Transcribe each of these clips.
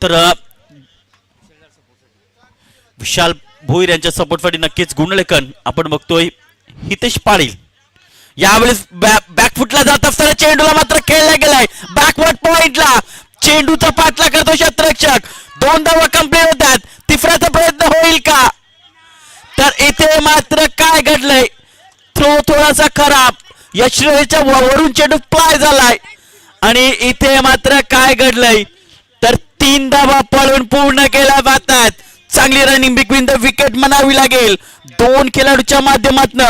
तर विशाल भोईर यांच्या सपोर्टसाठी नक्कीच गुणलेखन आपण बघतोय. हितेश पाटील यावेळेस बॅकफुटला जात असताना चेंडूला मात्र खेळला गेलाय. बॅकवर्ड पॉइंटला चेंडूचा पाठला करतो क्षेत्ररक्षक. 2 धावा कंप्लीट होतात. तिसऱ्याचा प्रयत्न होईल का? तर इथे मात्र काय घडलंय, थ्रो थोडासा खराब, यशच्या वरून चेंडू फ्लाय झालाय आणि इथे मात्र काय घडलंय तर 3 धावा पळून पूर्ण केल्या जातात. चांगली रनिंग बिटवीन द विकेट म्हणावी लागेल 2 खेळाडूच्या माध्यमातून.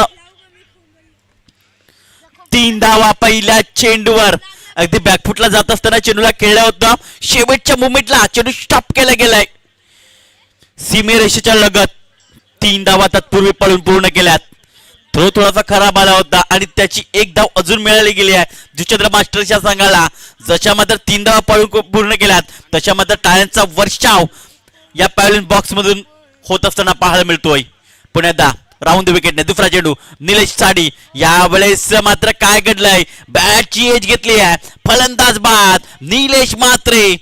3 धावा पहिल्या चेंडूवर. अगदी बॅकफुटला जात असताना चेंडूला खेळला होता. शेवटच्या मुमेंटला चेंडू स्टॉप केला गेलाय सीमेरेषेच्या लगत. 3 धावा तत्पूर्वी पळून पूर्ण केल्यात. थ्रो थोडासा खराब आला होता आणि त्याची 1 धाव अजून मिळाली गेली आहे जुचंद्र मास्टरच्या संघाला. जशा मात्र 3 धावा पळून पूर्ण केल्यात तशा मात्र टाळ्यांचा वर्षाव या पॅव्हलियन बॉक्स मधून होत असताना पाहायला मिळतोय. पुण्यादा राऊंड विकेटने दुसरा चेंडू निलेश साडी. यावेळेस मात्र काय घडलंय, बॅटची एज घेतली आहे, फलंदाज बाद, निलेश मात्रे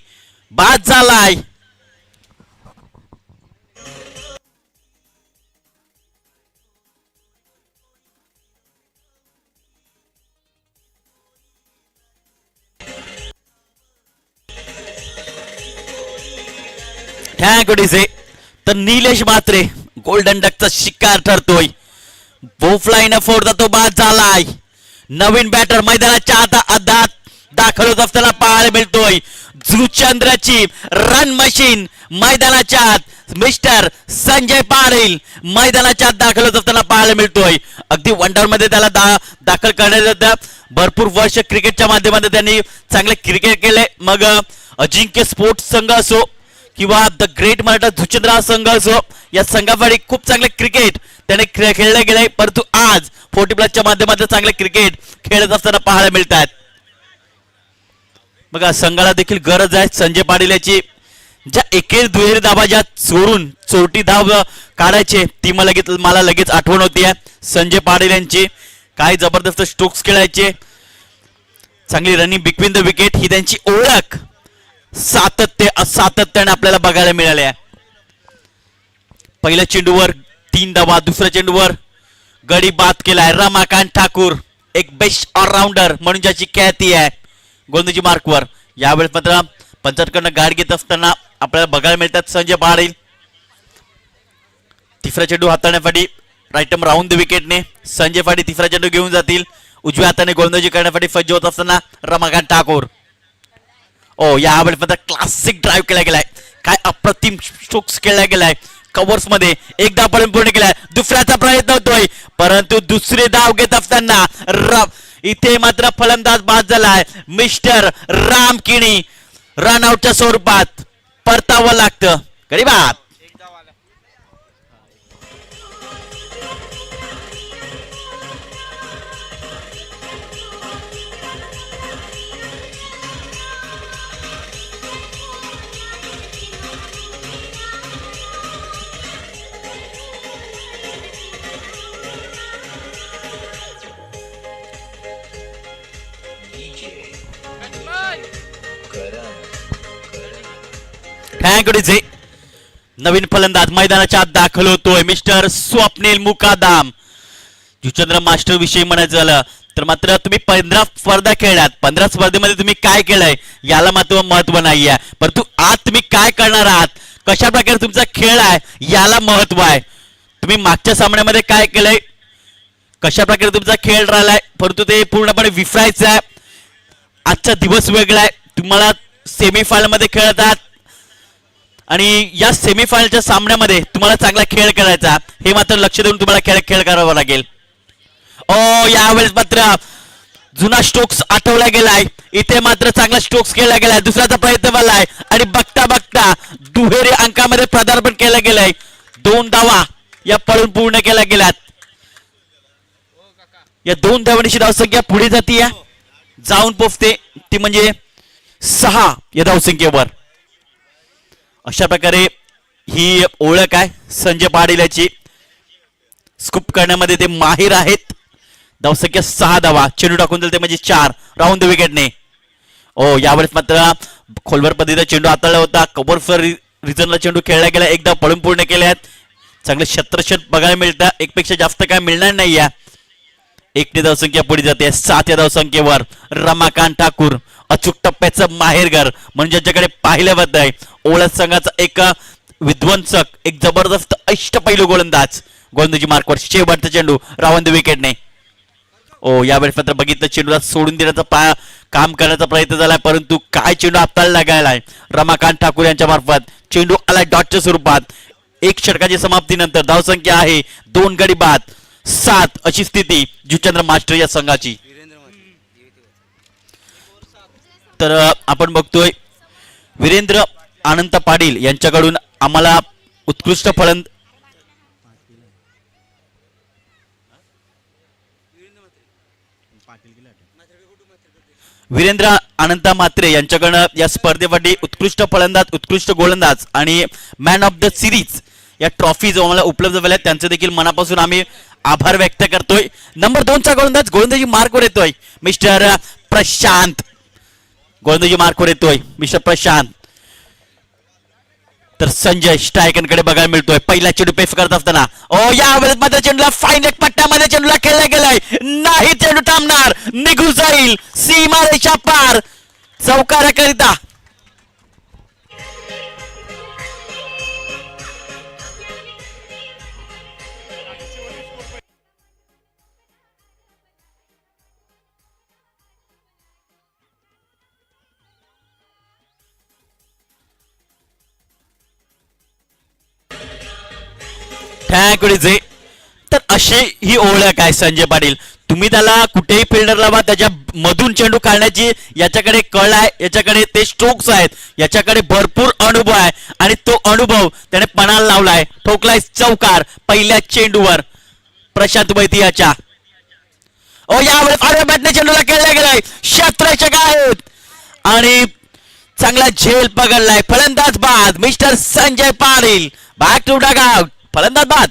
बाद झालाय. तर निलेश मात्रे गोल्डन डकचा शिकार ठरतोय. बोफलाईन फोडता तो बाद झालाय. नवीन बॅटर मैदानाच्या आत दाखल होत असताना पाहायला मिळतोय. जुचंद्रची रन मशीन मैदानाच्या आत मिस्टर संजय पाटील मैदानाच्या आत दाखल होत असताना पाहायला मिळतोय. अगदी वनडाऊन मध्ये त्याला दाखल करण्यात भरपूर वर्ष क्रिकेटच्या माध्यमातून त्यांनी चांगले क्रिकेट केले. मग अजिंक्य स्पोर्ट्स संघ असो किंवा द ग्रेट मराठा जुचंद्र संघ असो, या संघासाठी खूप चांगले क्रिकेट त्याने खेळले गेले. परंतु आज 40+ माध्यमातून चांगले क्रिकेट खेळत असताना पाहायला मिळतात. बघा संघाला देखील गरज आहे संजय पाटील याची. ज्या एकेरी दुहेरी धावा ज्या चोरून चोरटी धाव काढायचे ती मला लगेच आठवण होती संजय पाटील यांची. काय जबरदस्त स्ट्रोक्स खेळायचे, चांगली रनिंग बिटवीन द विकेट ही त्यांची ओळख सातत्याने आपल्याला बघायला मिळाले आहे. पहिल्या चेंडूवर 3 धावा, दुसऱ्या चेंडूवर गडी बाद केलाय रमाकांत ठाकूर, एक बेस्ट ऑलराऊंडर म्हणून ज्याची ख्याती आहे गोलंदाजी मार्कवर. यावेळेस मात्र पंचांकडनं गाड घेत असताना आपल्याला बघायला मिळतात संजय पाटील. तिसरा चेंडू हाताळण्यासाठी राईट आर्म राऊंड द विकेटने संजय पाटील तिसरा चेंडू घेऊन जातील. उजव्या हाताने गोलंदाजी करण्यासाठी सज्ज होत असताना रमाकांत ठाकूर. यावेळेस मात्र क्लासिक ड्राईव्ह केला गेलाय. काय अप्रतिम स्ट्रोक्स केला गेलाय. कव्हर्स मध्ये 1 धाव पळून पूर्ण केलाय. दुसऱ्याचा प्रयत्न होतोय परंतु दुसरे धाव घेत असताना इथे मात्र फलंदाज बाद झालाय मिस्टर राम किणी. रनआउटच्या स्वरूपात परतावं लागतं. गडी बाद. नवीन फलंदाज मैदानाच्या आत दाखल होतोय मिस्टर स्वप्नील मुकादम. जुचंद्र मास्टर विषयी म्हणायचं झालं तर मात्र तुम्ही 15 स्पर्धा खेळलात. 15 स्पर्धेमध्ये तुम्ही काय केलंय याला महत्व नाहीये, परंतु आज तुम्ही काय करणार आहात, कशा प्रकारे तुमचा खेळ आहे याला महत्व आहे. तुम्ही मागच्या सामन्यामध्ये काय केलंय, कशा प्रकारे तुमचा खेळ राहिलाय, परंतु ते पूर्णपणे विसरायचं आहे. आजचा दिवस वेगळा आहे. तुम्हाला सेमीफायनल मध्ये खेळत आहात आणि या सेमीफायनलच्या सामन्यामध्ये तुम्हाला चांगला खेळ करायचा, हे मात्र लक्ष देऊन तुम्हाला खेळ करावा लागेल. यावेळेस मात्र जुना स्ट्रोक्स आठवला गेलाय. इथे मात्र चांगला स्ट्रोक्स केला गेलाय. दुसऱ्याचा प्रयत्न झालाय आणि बघता बघता दुहेरी अंकामध्ये पदार्पण केलं गेलंय. 2 धावा या पळून पूर्ण केल्या गेल्यात. या 2 धावांची धावसंख्या पुढे जाते जाऊन पोचते ती म्हणजे 6 या धावसंख्येवर. अशा प्रकारे ही ओळख आहे संजय पाटील याची. स्कूप करण्यामध्ये ते माहिर आहेत. धावसंख्या 6 धावा. चेंडू टाकून दिले ते म्हणजे 4 राऊंड द विकेटने. ओ यावेळेस मात्र खोलवर पद्धतीचा चेंडू हाताळला होता. कबोर्फर रिझनला चेंडू खेळला गेला, एकदा पळून पूर्ण केले आहेत. चांगले शत्रशत बघायला मिळतं, एकपेक्षा जास्त काय मिळणार नाही. या एकटी धावसंख्या पुढे जाते 7 या धावसंख्येवर. रमाकांत ठाकूर अचूक टप्प्याचं माहेरघर म्हणजे ज्याच्याकडे पाहिलं जात आहे. ओळख संघाचा एक विध्वंसक, एक जबरदस्त अष्टपैलू गोलंदाज. गोलंदाजी मार्कवर शेवटचा चेंडू रावंद विकेटने. ओ यावेळेस मात्र बघितलं चेंडूला सोडून देण्याचा काम करण्याचा प्रयत्न झालाय, परंतु काय चेंडू हाताला लागायलाय. रमाकांत ठाकूर यांच्या मार्फत चेंडू आला डॉटच्या स्वरूपात. एक षटकाची समाप्तीनंतर धावसंख्या आहे 2 गडी बाद 7 अशी स्थिती जुचंद्र मास्टर या संघाची. तर आपण बघतोय वीरेंद्र अनंत पाटील यांच्याकडून आम्हाला उत्कृष्ट फलंद वीरेंद्र अनंत म्हात्रे यांच्याकडनं या स्पर्धेसाठी उत्कृष्ट फलंदाज, उत्कृष्ट गोलंदाज आणि मॅन ऑफ द सिरीज या ट्रॉफी जो आम्हाला उपलब्ध झाल्या त्यांचे देखील मनापासून आम्ही आभार व्यक्त करतोय. नंबर 2चा गोलंदाज गोलंदाजी मार्कवर येतोय मिस्टर प्रशांत. गोलंदाजी मार्कवर येतोय मिस्टर प्रशांत. तर संजय स्ट्रायकरकडे बघायला मिळतोय. पहिला चेंडू पेस करत असताना यावेळेस मात्र चेंडूला फाईन एक पट्ट्यामध्ये चेंडूला खेळला गेलाय. नाही चेंडू थांबणार, निघून जाईल सीमा रेषा पार चौकाराकरिता. तर अशी ही ओळख आहे संजय पाटील. तुम्ही त्याला कुठेही फिल्डर लावा, त्याच्या मधून चेंडू काढण्याची याच्याकडे कळ आहे, याच्याकडे ते स्ट्रोक्स आहेत, याच्याकडे भरपूर अनुभव आहे आणि तो अनुभव त्याने पणाला लावलाय. ठोकलाय चौकार पहिल्या चेंडूवर प्रशांत वैती याच्या. यावेळेस आडव्या बॅटने चेंडूला खेळला गेलाय. क्षेत्ररक्षक आहेत आणि चांगला झेल पकडलाय. फलंदाज बाद mister Sanjay Patil. Back to dugout. फलंदाज बाद.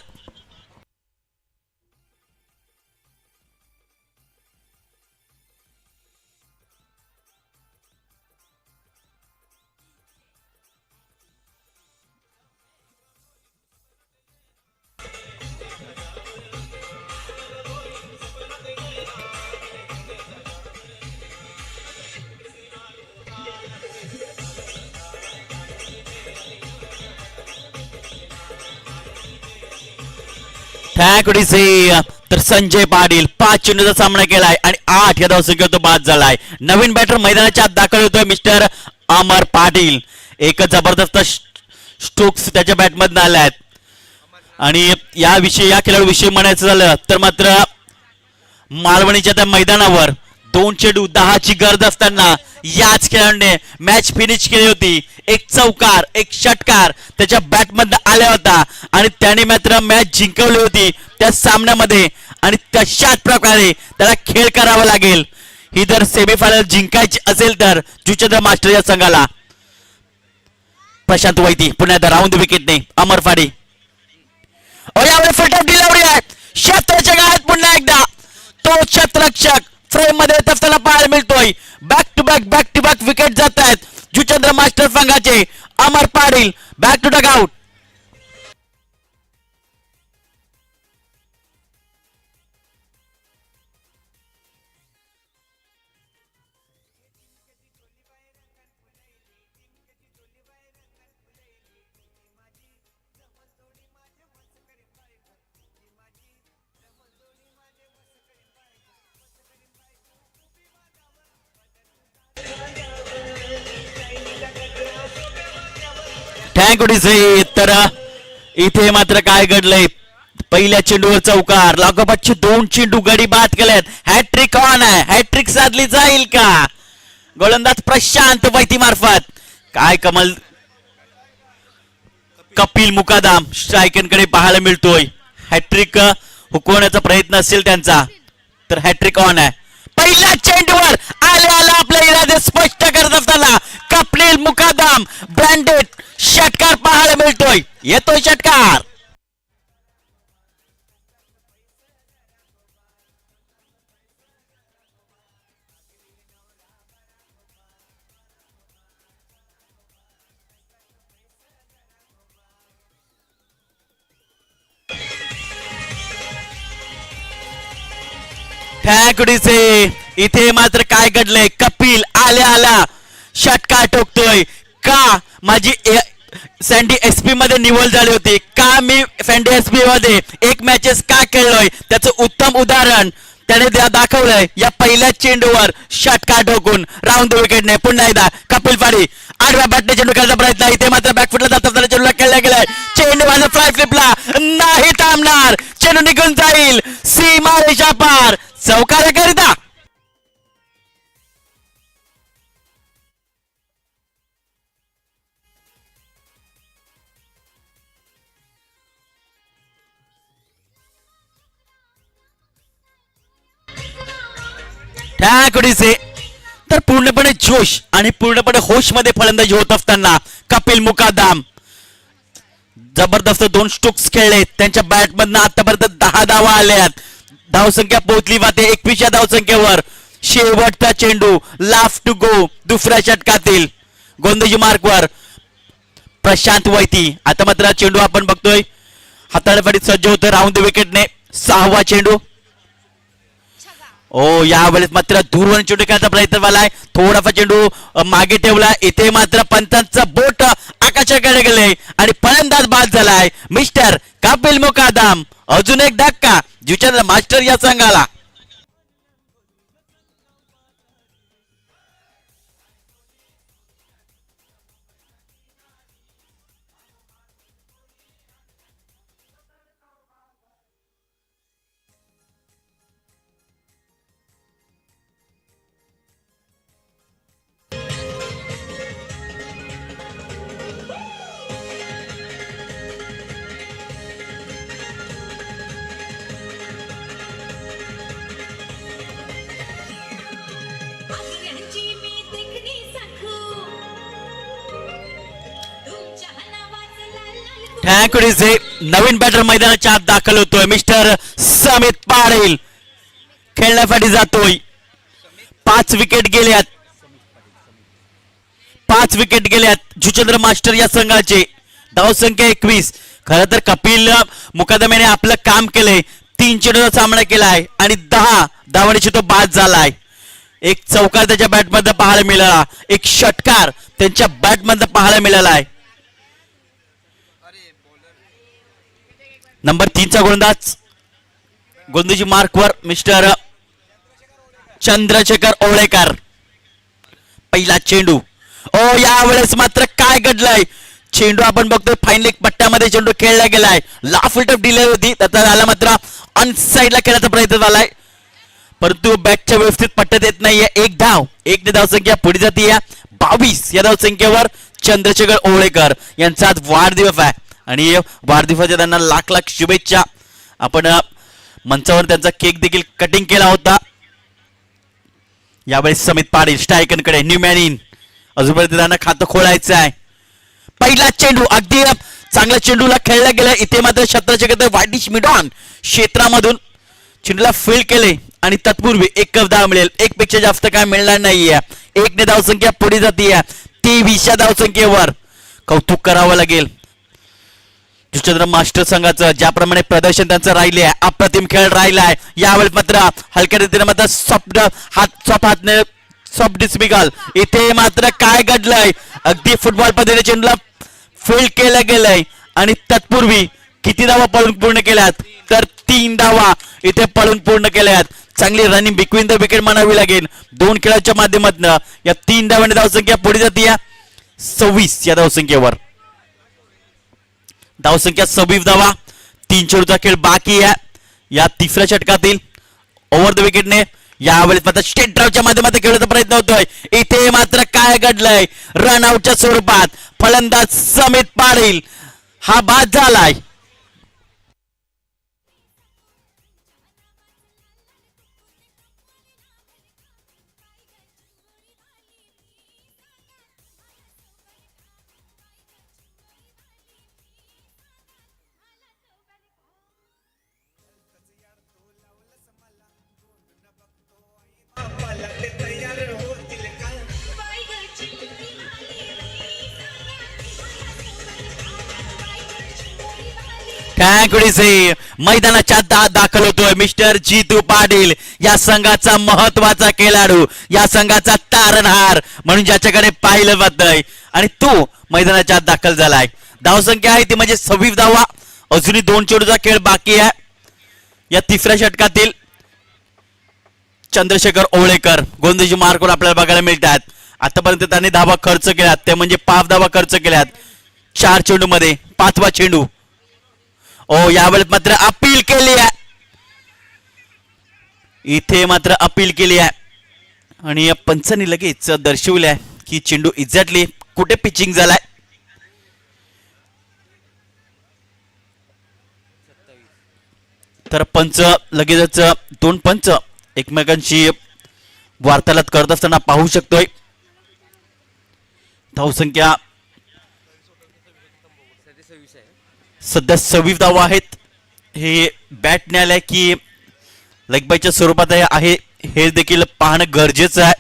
तर संजय पाटील 5 चेंडूचा सामना केलाय आणि 8 या धावसंख्येवर तो बाद झालाय. नवीन बॅटर मैदानाच्या आत दाखल होतोय मिस्टर अमर पाटील. एक जबरदस्त स्ट्रोक्स त्याच्या बॅटमधून आल्या आहेत आणि या खेळाडूविषयी म्हणायचं झालं तर मात्र मालवणीच्या त्या मैदानावर 2 चेंडू 10ची गरज असताना याच खेळाडूने मॅच फिनिश केली होती. एक चौकार, एक षटकार त्याच्या बॅटमधून आला होता आणि त्याने मात्र मॅच जिंकवली होती त्या सामन्यामध्ये आणि तशाच प्रकारे त्याला खेळ करावा लागेल ही जर सेमीफायनल जिंकायची असेल तर जुचंद्र मास्टर या संघाला. प्रशांत वैती पुन्हा एकदा राऊंड विकेटने अमर फाडी. यावेळी फलटप डिलिव्हरी आहे. क्षेत्ररक्षक आहेत पुन्हा एकदा. तो क्षेत्ररक्षक फ्रेम मध्ये येत असताना पाहायला मिळतोय. बॅक टू बॅक विकेट जात आहेत जुचंद्र मास्टर संघाचे. अमर पाटील बॅक टू डगआउट. तर इथे मात्र काय घडलंय. पहिल्या चेंडूवर चौकार, लागोपाठचे 2 चेंडू गडी बाद केलेत. हॅट्रिक ऑन आहे. हॅट्रिक साधली जाईल का गोलंदाज प्रशांत वैती मार्फत. काय कमल. कपिल मुकादाम स्ट्रायकरकडे पाहायला मिळतोय. हॅट्रिक हुकवण्याचा प्रयत्न असेल त्यांचा तर हॅट्रिक ऑन आहे. पहिल्या चेंडूवर आले आपल्या इरादे स्पष्ट करत असताना कपिल मुकादाम ब्रँडेड षटकार पाहायला मिळतोय. येतोय षटकार. ठॅकुडीचे इथे मात्र काय घडलंय, कपिल आल्या आला षटकार ठोकतोय. का माझी सँडी एसपी मध्ये निवड झाली होती, का मी सँडी एसपी मध्ये एक मॅचेस का खेळलोय, त्याचं उत्तम उदाहरण त्याने दाखवलंय या पहिल्या चेंडूवर षटकार ठोकून राऊंड द विकेटने. पुन्हा एकदा कपिल पाडी आडव्या बॅटने चेंडू खेळण्याचा प्रयत्न, इथे मात्र बॅकफुटला जात असताना चेंडूला खेळला गेलाय. चेंडू माझा फ्लाय फ्लिपला नाही थांबणार, चेंडू निघून जाईल सीमा रेषा पार चौकार्याकरिता. ठॅकुडीचे तर पूर्णपणे जोश आणि पूर्णपणे होश मध्ये फलंदाजी होत असताना कपिल मुकादम जबरदस्त 2 स्ट्रोक्स खेळले. त्यांच्या बॅट मधनं आतापर्यंत 10 धावा आल्यात. धावसंख्या पोहोचली जाते 21 या धावसंख्येवर. शेवटचा चेंडू लास्ट टू गो दुसऱ्या षटकातील गोंदजी मार्कवर प्रशांत वैती. आता मात्र चेंडू आपण बघतोय हाताळीफाटीत सज्ज होतं राऊंड द विकेटने. 6वा चेंडू. ओ यावेळेस मात्र दूरवरून चेंडू खेळण्याचा प्रयत्न झालाय, थोडाफार चेंडू मागे ठेवला. इथे मात्र पंचांचं बोट आकाशाकडे गेले आणि फलंदाज बाद झालाय मिस्टर कपिल मुकादम. अजून एक धक्का जुचंद्र मास्टर या संघाला. ठॅकुडीचे नवीन बॅटर मैदानाच्या आत दाखल होतोय मिस्टर समित पाटील. खेळण्यासाठी जातोय. 5 विकेट गेल्यात. 5 विकेट गेल्यात जुचंद्र मास्टर या संघाचे. धावसंख्या 21. खरं तर कपिल मुकादम याने आपलं काम केलंय. 3 चेंडूचा सामना केलाय आणि 10 धावांची तो बाद झालाय. एक चौकार त्याच्या बॅटमध्ये पाहायला मिळाला, एक षटकार त्यांच्या बॅटमध्ये पाहायला मिळाला आहे. नंबर 3चा गोलंदाज गोंदजी मार्कवर मिस्टर चंद्रशेखर ओळेकर. पहिला चेंडू. ओ यावेळेस मात्र काय घडलंय, चेंडू आपण बघतोय फाईन लेग पट्ट्यामध्ये चेंडू खेळला गेलाय. लाफ टप डिले होती, त्याचा झाला मात्र अनसाइडला खेळण्याचा प्रयत्न झालाय, परंतु बॅटच्या व्यवस्थित पट्ट्यात येत नाहीये. एक धाव, एक धावसंख्या पुढे जाते. 22 या धावसंख्येवर चंद्रशेखर ओळेकर यांचा आज वाढदिवस आहे आणि वाढदिवसाच्या त्यांना लाख लाख शुभेच्छा. आपण मंचावर त्यांचा केक देखील कटिंग केला होता. यावेळेस समित पाटील स्ट्रायकरकडे न्यू मॅन इन. अजूनपर्यंत त्यांना खातं खोलायचं आहे. पहिला चेंडू अगदी चांगल्या चेंडूला खेळला गेला. इथे मात्र शतरक्षक वाईडिश मिडॉन क्षेत्रामधून चेंडूला फील्ड केले आणि तत्पूर्वी एक धाव मिळेल. एक पेक्षा जास्त काय मिळणार नाहीये. 1 ने धावसंख्या पुढे जाते 23 या धावसंख्येवर. कौतुक करावं लागेल जुचंद्र मास्टर संघाचं, ज्याप्रमाणे प्रदर्शन त्यांचं राहिले आहे. अप्रतिम खेळ राहिला आहे. यावेळेस मात्र हलक्या रीतीने मात्र सॉफ्ट डिस्मिगल. इथे मात्र काय घडलंय, अगदी फुटबॉल पद्धतीने चेंडूला फील्ड केलं गेलंय आणि तत्पूर्वी किती धावा पळून पूर्ण केल्यात, तर 3 धावा इथे पळून पूर्ण केल्यात. चांगली रनिंग बिटवीन द विकेट म्हणावी लागेल. 2 खेळाच्या माध्यमातून या 3 धावांनी धावसंख्या पुढे जाते 26 या धावसंख्येवर. धावसंख्या 26 धावा. 3 चेंडूचा खेळ बाकी आहे या तिसऱ्या षटकातील. ओव्हर द विकेटने यावेळेस मात्र स्टेट ड्राईव्हच्या माध्यमातून खेळण्याचा प्रयत्न होतोय. इथे मात्र काय घडलंय, रन आउटच्या स्वरूपात फलंदाज समित पाटील हा बाद झालाय. ठॅकुडीचे मैदानाच्या दाखल होतोय मिस्टर जीतू पाटील. या संघाचा महत्वाचा खेळाडू, या संघाचा तारणहार म्हणून ज्याच्याकडे पाहिलं जातंय आणि तो मैदानाच्या आत दाखल झालाय. धावसंख्या आहे ती म्हणजे 26 धावा. अजूनही 2 चेंडूचा खेळ बाकी आहे. या तिसऱ्या षटकातील चंद्रशेखर ओवळेकर गोलंदाजी मार्कवर आपल्याला बघायला मिळतात. आतापर्यंत त्यांनी धावा खर्च केल्यात ते म्हणजे 5 धावा खर्च केल्यात 4 चेंडू मध्ये. 5वा चेंडू. यावेळेस मात्र अपील केली आहे. इथे मात्र अपील केली आहे आणि या पंचांनी लगेच दर्शवले आहे की चेंडू एक्झॅक्टली कुठे पिचिंग झालाय. तर पंच लगेचच 2 पंच एकमेकांशी वार्तालाप करत असताना पाहू शकतोय. धावसंख्या सध्या 26 धावा आहेत. हे बॅटने आलंय की लेग बायच्या स्वरूपात आहे हे देखील पाहणं गरजेचं आहे.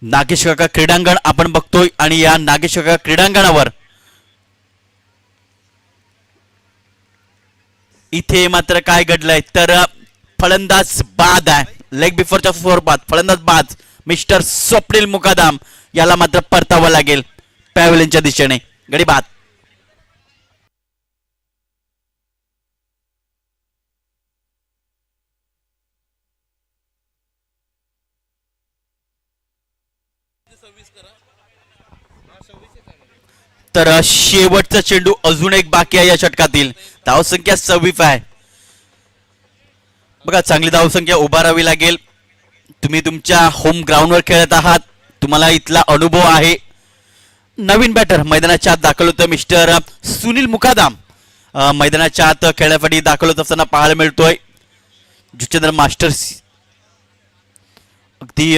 नागेश काका क्रीडांगण आपण बघतोय आणि या नागेश काका क्रीडांगणावर इथे मात्र काय घडलंय तर फलंदाज बाद आहे. लेग बिफोरच्या स्वरूपात फलंदाज बाद मिस्टर स्वप्नील मुकादम याला मात्र परतावं लागेल पॅव्हलियनच्या दिशेने. गडी बाद. तर शेवटचा चेंडू अजून एक बाकी आहे या षटकातील. धावसंख्या 26 आहे. बघा चांगली धावसंख्या उभारावी लागेल. तुम्ही तुमच्या होम ग्राउंडवर खेळत आहात. तुम्हाला इथला अनुभव आहे. नवीन बॅटर मैदानाच्या आत दाखल होतं मिस्टर सुनील मुकादम मैदानाच्या आत खेळण्यासाठी दाखल होत असताना पाहायला मिळतोय. जुचंद्र मास्टर्स अगदी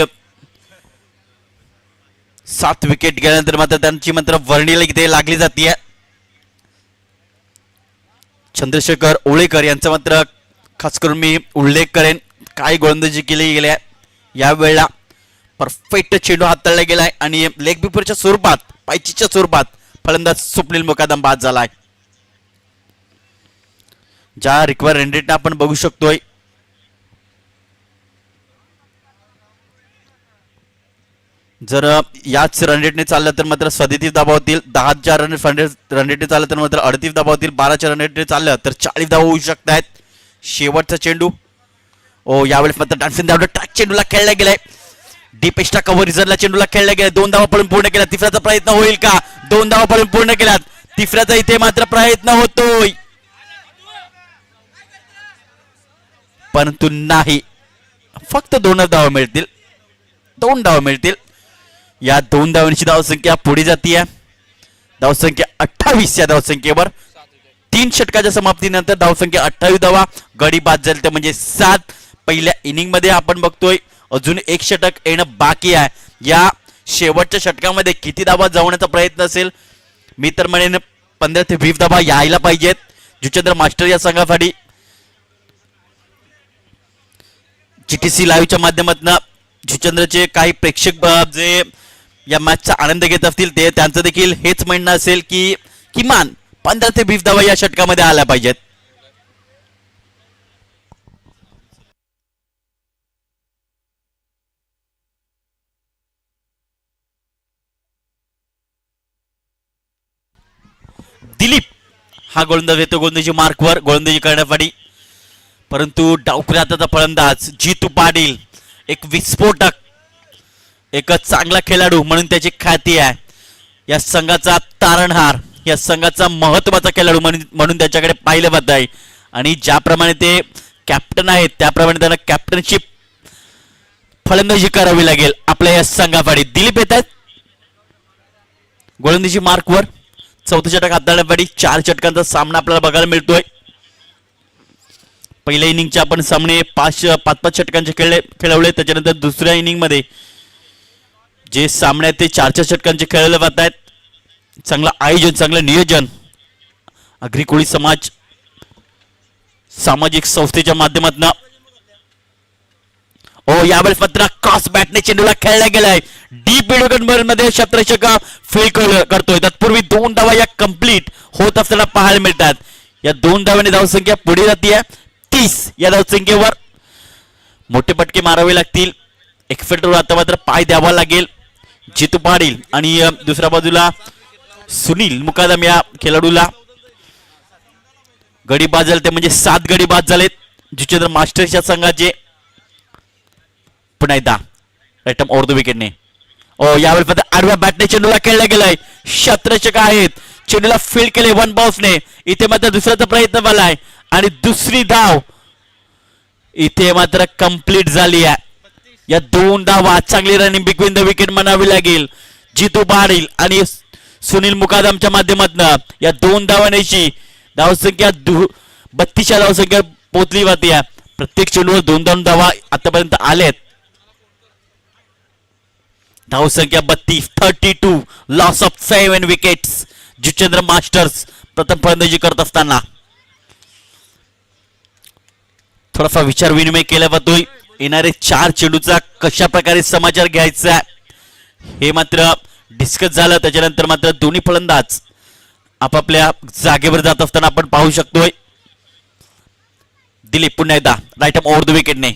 7 विकेट गेल्यानंतर मात्र त्यांची मात्र वर्णीला इथे लागली जाते. चंद्रशेखर ओवळेकर यांचा मात्र खास करून मी उल्लेख करेन. काय गोलंदाजी केली गेल्या यावेळेला. परफेक्ट चेंडू हाताळला गेलाय आणि लेग बिफोरच्या स्वरूपात पायचीच्या स्वरूपात फलंदाज स्वप्नील मुकादम बाद झालाय. ज्या रिक्वायर रन रेट आपण बघू शकतोय जर याच रन रेटने चाललं तर मात्र 37 धावा होतील. 10च्या रन रेटने चाललं तर मात्र 38 धावा होतील. 12च्या रन रेटने चाललं तर 40 धावा होऊ शकतात. शेवटचा चेंडू. यावेळेस मात्र डान्सिंग धावा ट्रॅक चेंडूला खेळला गेलाय. डीप एक्स्ट्रा कव्हर रिझर्वला चेंडूला खेळला गेला. 2 धावा पडून पूर्ण केला. तिसऱ्याचा प्रयत्न होईल का? 2 धावा पडून पूर्ण केल्यात. तिसऱ्याचा इथे मात्र प्रयत्न होतोय परंतु नाही. फक्त 2 धावा मिळतील. 2 धावा मिळतील. या 2 धावांची धावसंख्या पुढे जातीये. धावसंख्या 28 या धावसंख्येवर 3 षटकाच्या समाप्तीनंतर धावसंख्या 28 धावा. गडी बाद झाली तर म्हणजे 7. पहिल्या इनिंग मध्ये आपण बघतोय अजून 1 षटक येणं बाकी आहे. या शेवटच्या षटकामध्ये किती धावा जावण्याचा प्रयत्न असेल? मी तर म्हणेन 15 ते 20 धावा यायला पाहिजेत जुचंद्र मास्टर या संघासाठी. जीटीसी लाईव्हच्या माध्यमातून जुचंद्रचे काही प्रेक्षक जे या मॅचचा आनंद घेत असतील ते त्यांचं देखील हेच म्हणणं असेल की किमान 15 ते 20 धावा या षटकामध्ये आल्या पाहिजेत. दिलीप हा गोलंदाज येतो गोलंदाजी मार्कवर गोलंदाजी करण्यासाठी. परंतु डावखुऱ्याचा फलंदाज जितू पाटील एक विस्फोटक एक चांगला खेळाडू म्हणून त्याची ख्याती आहे. या संघाचा तारणहार या संघाचा महत्वाचा खेळाडू म्हणून त्याच्याकडे पाहिलं जात आहे आणि ज्याप्रमाणे ते कॅप्टन आहेत त्याप्रमाणे त्यांना कॅप्टनशिप फलंदाजी करावी लागेल आपल्या या संघासाठी. दिलीप येत आहेत गोलंदाजी मार्कवर. 4थं षटक हाताळण्यासाठी 4 षटकांचा सामना आपल्याला बघायला मिळतोय. पहिल्या इनिंगचे आपण सामने 5-5 षटकांचे खेळवले. त्याच्यानंतर दुसऱ्या इनिंग मध्ये जे सामने आहेत ते 4 षटकांचे खेळले जात आहेत. चांगलं आयोजन चांगलं नियोजन आगरी कोळी समाज सामाजिक संस्थेच्या माध्यमातून. यावेळेस मात्र क्रॉस बॅटने चेंडूला खेळला गेलाय. डीप मध्ये क्षेत्ररक्षक फील्ड करतोय. तत्पूर्वी 2 धावा या कंप्लीट होत असताना पाहायला मिळतात. या 2 धावांनी धावसंख्या पुढे जाते 30 या धावसंख्येवर. मोठे पटके मारावे लागतील. एक्सपेक्टर आता मात्र पाय द्यावा लागेल जितू पाटील आणि दुसऱ्या बाजूला सुनील मुकादम या खेळाडूला गडी बाद झाले ते म्हणजे 7 गडी बाद झालेत जुचंद्र मास्टर्सच्या संघाचे. पुन्हा एकदा राईट ओव्हर द विकेटने यावेळी फक्त आडव्या बॅटने चेंडूला खेळला गेलाय. क्षेत्ररक्षक आहेत चेंडूला फील्ड केले 1 बाउन्सने. इथे मात्र दुसऱ्याचा प्रयत्न झालाय आणि दुसरी धाव इथे मात्र कंप्लीट झाली आहे. या 2 धावा चांगली रनिंग बिटवीन द विकेट म्हणावी लागेल. जितू पाटील आणि सुनील मुकादमच्या माध्यमातून या 2 धावांची धावसंख्या 32 धावसंख्या पोहोचली होती. प्रत्येक चेंडूवर 2-2 धावा आतापर्यंत आलेत. धावसंख्या 32 loss of 7 wickets. Juchandra masters प्रथम फलंदाजी करत असताना थोडासा विचार विनिमय केला जातोय. येणारे 4 चेंडूचा कशा प्रकारे समाचार घ्यायचा हे मात्र डिस्कस झालं. त्याच्यानंतर मात्र दोन्ही फलंदाज आपापल्या जागेवर जात असताना आपण पाहू शकतोय. दिलीप पुन्हा एकदा राईट ओव्हर द विकेटने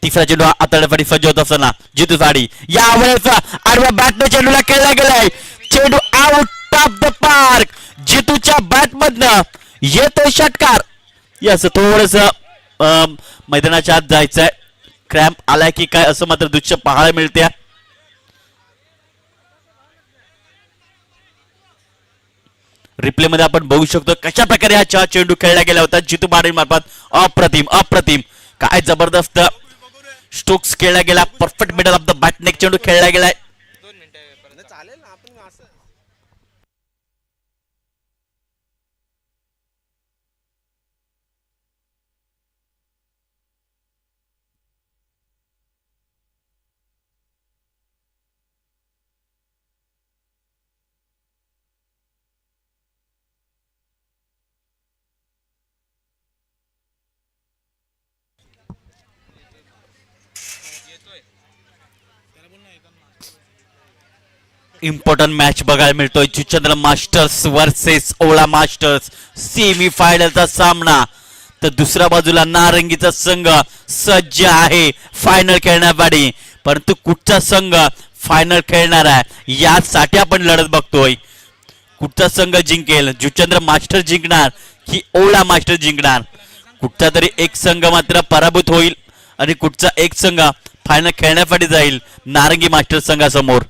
तिसरा चेंडू आतड्यासाठी सज्ज होत असताना जितू साडी यावेळेस आडव्या बॅटने चेंडूला खेळला गेलाय. चेंडू आउट ऑफ द पार्क. जितूच्या बॅट मधनं येतोय षटकार. यस थोडस मैदानाच्या आत जायचंय. क्रॅम्प आलाय की काय असं मात्र दृश्य पाहायला मिळते. रिप्ले मध्ये आपण बघू शकतो कशा प्रकारे हा चेंडू खेळला गेला होता जितू पाटील मार्फत. अप्रतिम अप्रतिम काय जबरदस्त स्ट्रोक्स खेळला गेला. Perfect middle of the bat नेक चेंडू खेळला गेलाय. इम्पॉर्टंट मॅच बघायला मिळतोय. जुचंद्र मास्टर्स वर्सेस ओळा मास्टर्स सेमी फायनलचा सामना. तर दुसऱ्या बाजूला नारंगीचा संघ सज्ज आहे फायनल खेळण्यासाठी. परंतु कुठचा संघ फायनल खेळणार आहे यासाठी आपण लढत बघतोय. कुठचा संघ जिंकेल, जुचंद्र मास्टर जिंकणार की ओळा मास्टर जिंकणार. कुठचा तरी एक संघ मात्र पराभूत होईल आणि कुठचा एक संघ फायनल खेळण्यासाठी जाईल नारंगी मास्टर संघासमोर.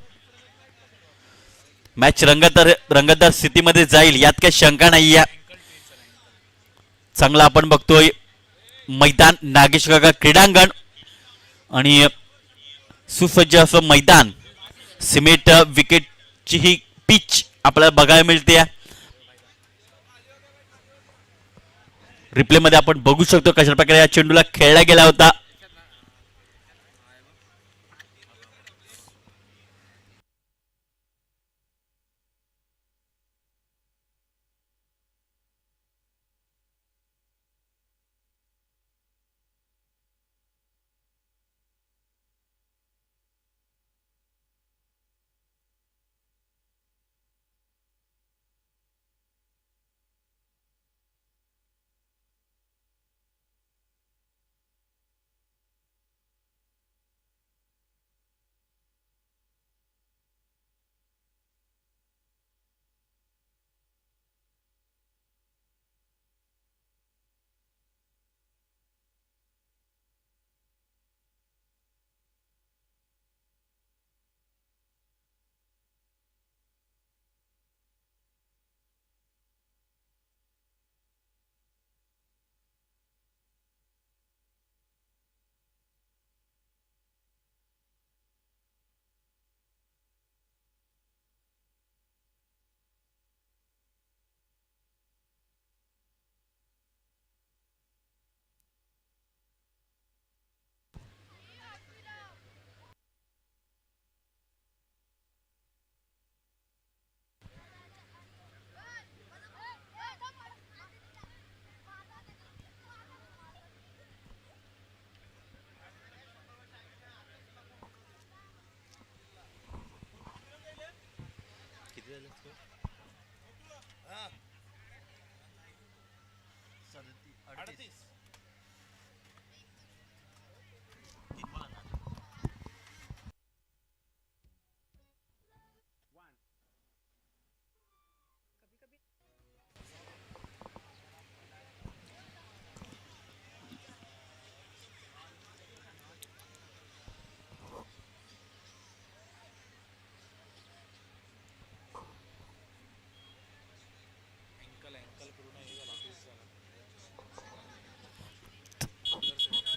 मॅच रंगतदार स्थितीमध्ये जाईल यात काही शंका नाहीये. चांगला आपण बघतोय मैदान नागेश काका क्रीडांगण आणि सुसज्ज असं मैदान. सिमेंट विकेटची ही पिच आपल्याला बघायला मिळते. रिप्ले मध्ये आपण बघू शकतो कशा प्रकारे या चेंडूला खेळला गेला होता.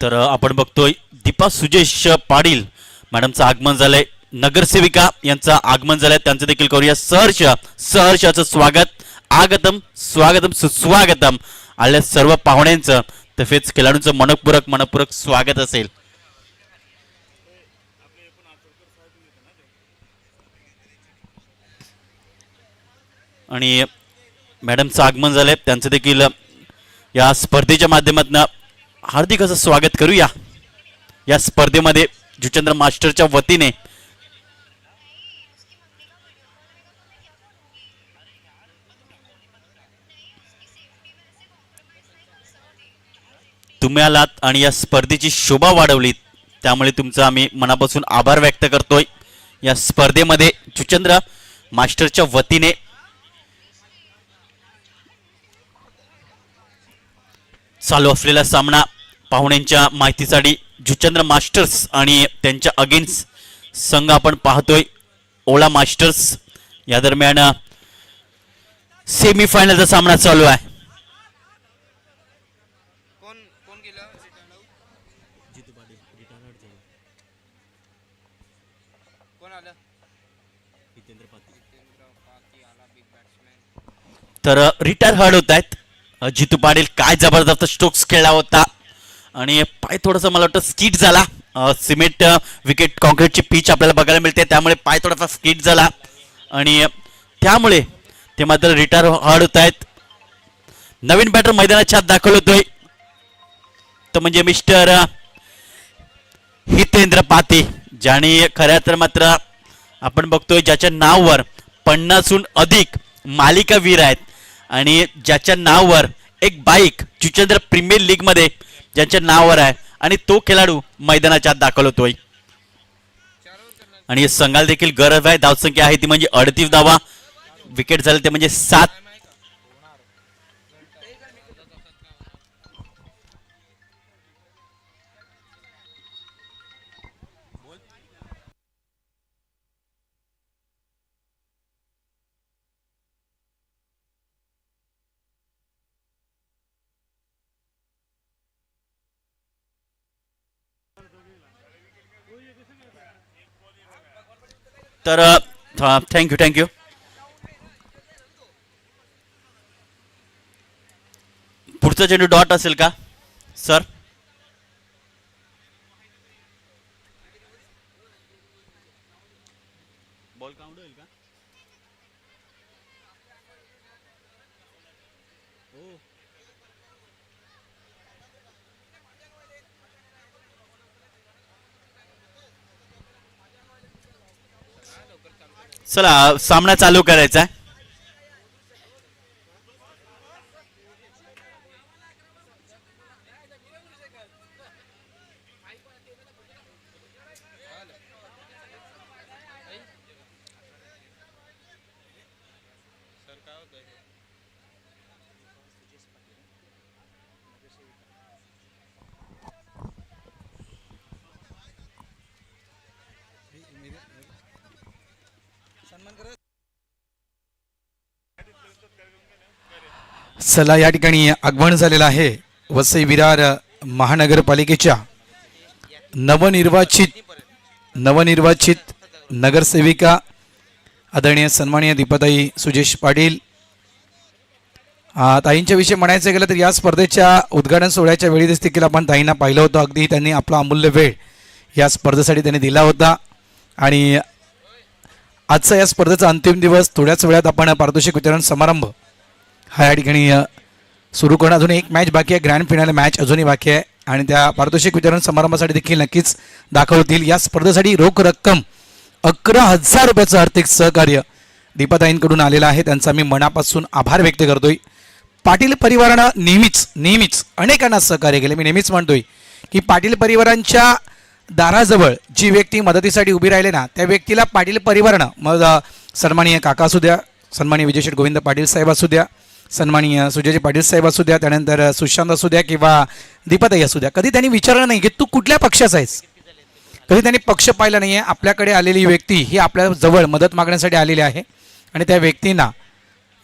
तर आपण बघतोय दीपा सुजेश पाटील मॅडमचं आगमन झालंय, नगरसेविका यांचं आगमन झालंय, त्यांचं देखील करूया सहर्षाचं स्वागत. आगतम स्वागतम सुस्वागतम. आल्या सर्व पाहुण्यांचं तसेच खेळाडूंचं मनपूरक स्वागत असेल. आणि मॅडमचं आगमन झालंय, त्यांचं देखील या स्पर्धेच्या माध्यमातून हार्दिक असं स्वागत करूया. या स्पर्धेमध्ये जुचंद्र मास्टरच्या वतीने तुम्ही आलात आणि या स्पर्धेची शोभा वाढवलीत, त्यामुळे तुमचा आम्ही मनापासून आभार व्यक्त करतोय. या स्पर्धेमध्ये जुचंद्र मास्टरच्या वतीने चालू असलेला सामना पाहुण्यांच्या माहितीसाठी जुचंद्र मास्टर्स आणि त्यांच्या अगेन्स्ट संघ आपण पाहतोय ओला मास्टर्स. या दरम्यान सेमीफायनलचा सामना चालू आहे. तर रिटायर हर्ड होत आहेत. जितू पाटील काय जबरदस्त स्ट्रोक्स खेळला होता आणि पाय थोडासा मला वाटतं स्किट झाला. सिमेंट विकेट कॉन्क्रीटची पिच आपल्याला बघायला मिळते, त्यामुळे पाय थोडासा स्किट झाला आणि त्यामुळे ते मात्र रिटायर हर्ड होत आहेत. नवीन बॅटर मैदानाच्या आत दाखल होतोय तो म्हणजे मिस्टर हितेंद्र पाती, ज्याने खऱ्या तर मात्र आपण बघतोय ज्याच्या नावावर 50हून अधिक मालिका वीर आहेत आणि ज्याच्या नावावर एक बाईक जुचंद्र प्रीमियर लीग मध्ये ज्याच्या नावावर आहे आणि तो खेळाडू मैदानाच्या आत दाखल होतोय. आणि संघाला देखील गरज आहे, धावसंख्या आहे ती म्हणजे 38 धावा, विकेट झाले ते म्हणजे 7. तर थँक्यू. पुढचा चेंडू डॉट असेल का सर? बॉल काउंट होईल का? चला सामना चालू करायचा आहे. चला या ठिकाणी आगमन झालेलं आहे वसई विरार महानगरपालिकेच्या नवनिर्वाचित नगरसेविका आदरणीय सन्माननीय दीपाताई सुजेश पाटील. ताईंच्या विषयी म्हणायचं गेलं तर या स्पर्धेच्या उद्घाटन सोहळ्याच्या वेळी देखील आपण ताईंना पाहिलं होतं. अगदी त्यांनी आपला अमूल्य वेळ या स्पर्धेसाठी त्यांनी दिला होता आणि आजचा या स्पर्धेचा अंतिम दिवस थोड्याच वेळात आपण पारितोषिक वितरण समारंभ हा या ठिकाणी सुरू करणं. अजून एक मॅच बाकी आहे, ग्रँड फिनाले मॅच अजूनही बाकी आहे आणि त्या पारितोषिक वितरण समारंभासाठी देखील नक्कीच दाखल होतील. या स्पर्धेसाठी रोख रक्कम 11,000 रुपयाचं आर्थिक सहकार्य दीपाताईंकडून आलेलं आहे, त्यांचा मी मनापासून आभार व्यक्त करतोय. पाटील परिवारानं नेहमीच अनेकांना सहकार्य केले. मी नेहमीच म्हणतोय की पाटील परिवारांच्या दाराजवळ जी व्यक्ती मदतीसाठी उभी राहिले ना, त्या व्यक्तीला पाटील परिवारानं, मग सन्माननीय काका असू द्या, सन्माननीय विजयशेठ गोविंद पाटील साहेब असू द्या, सन्माननीय सुजयजी पाटील साहेब असू द्या, त्यानंतर सुशांत असू द्या किंवा दीपाताई असू द्या, कधी त्यांनी विचारलं नाही की तू कुठल्या पक्षाचा आहेस. कधी त्यांनी पक्ष पाहिला नाही आहे. आपल्याकडे आलेली व्यक्ती ही आपल्या जवळ मदत मागण्यासाठी आलेली आहे आणि त्या व्यक्तींना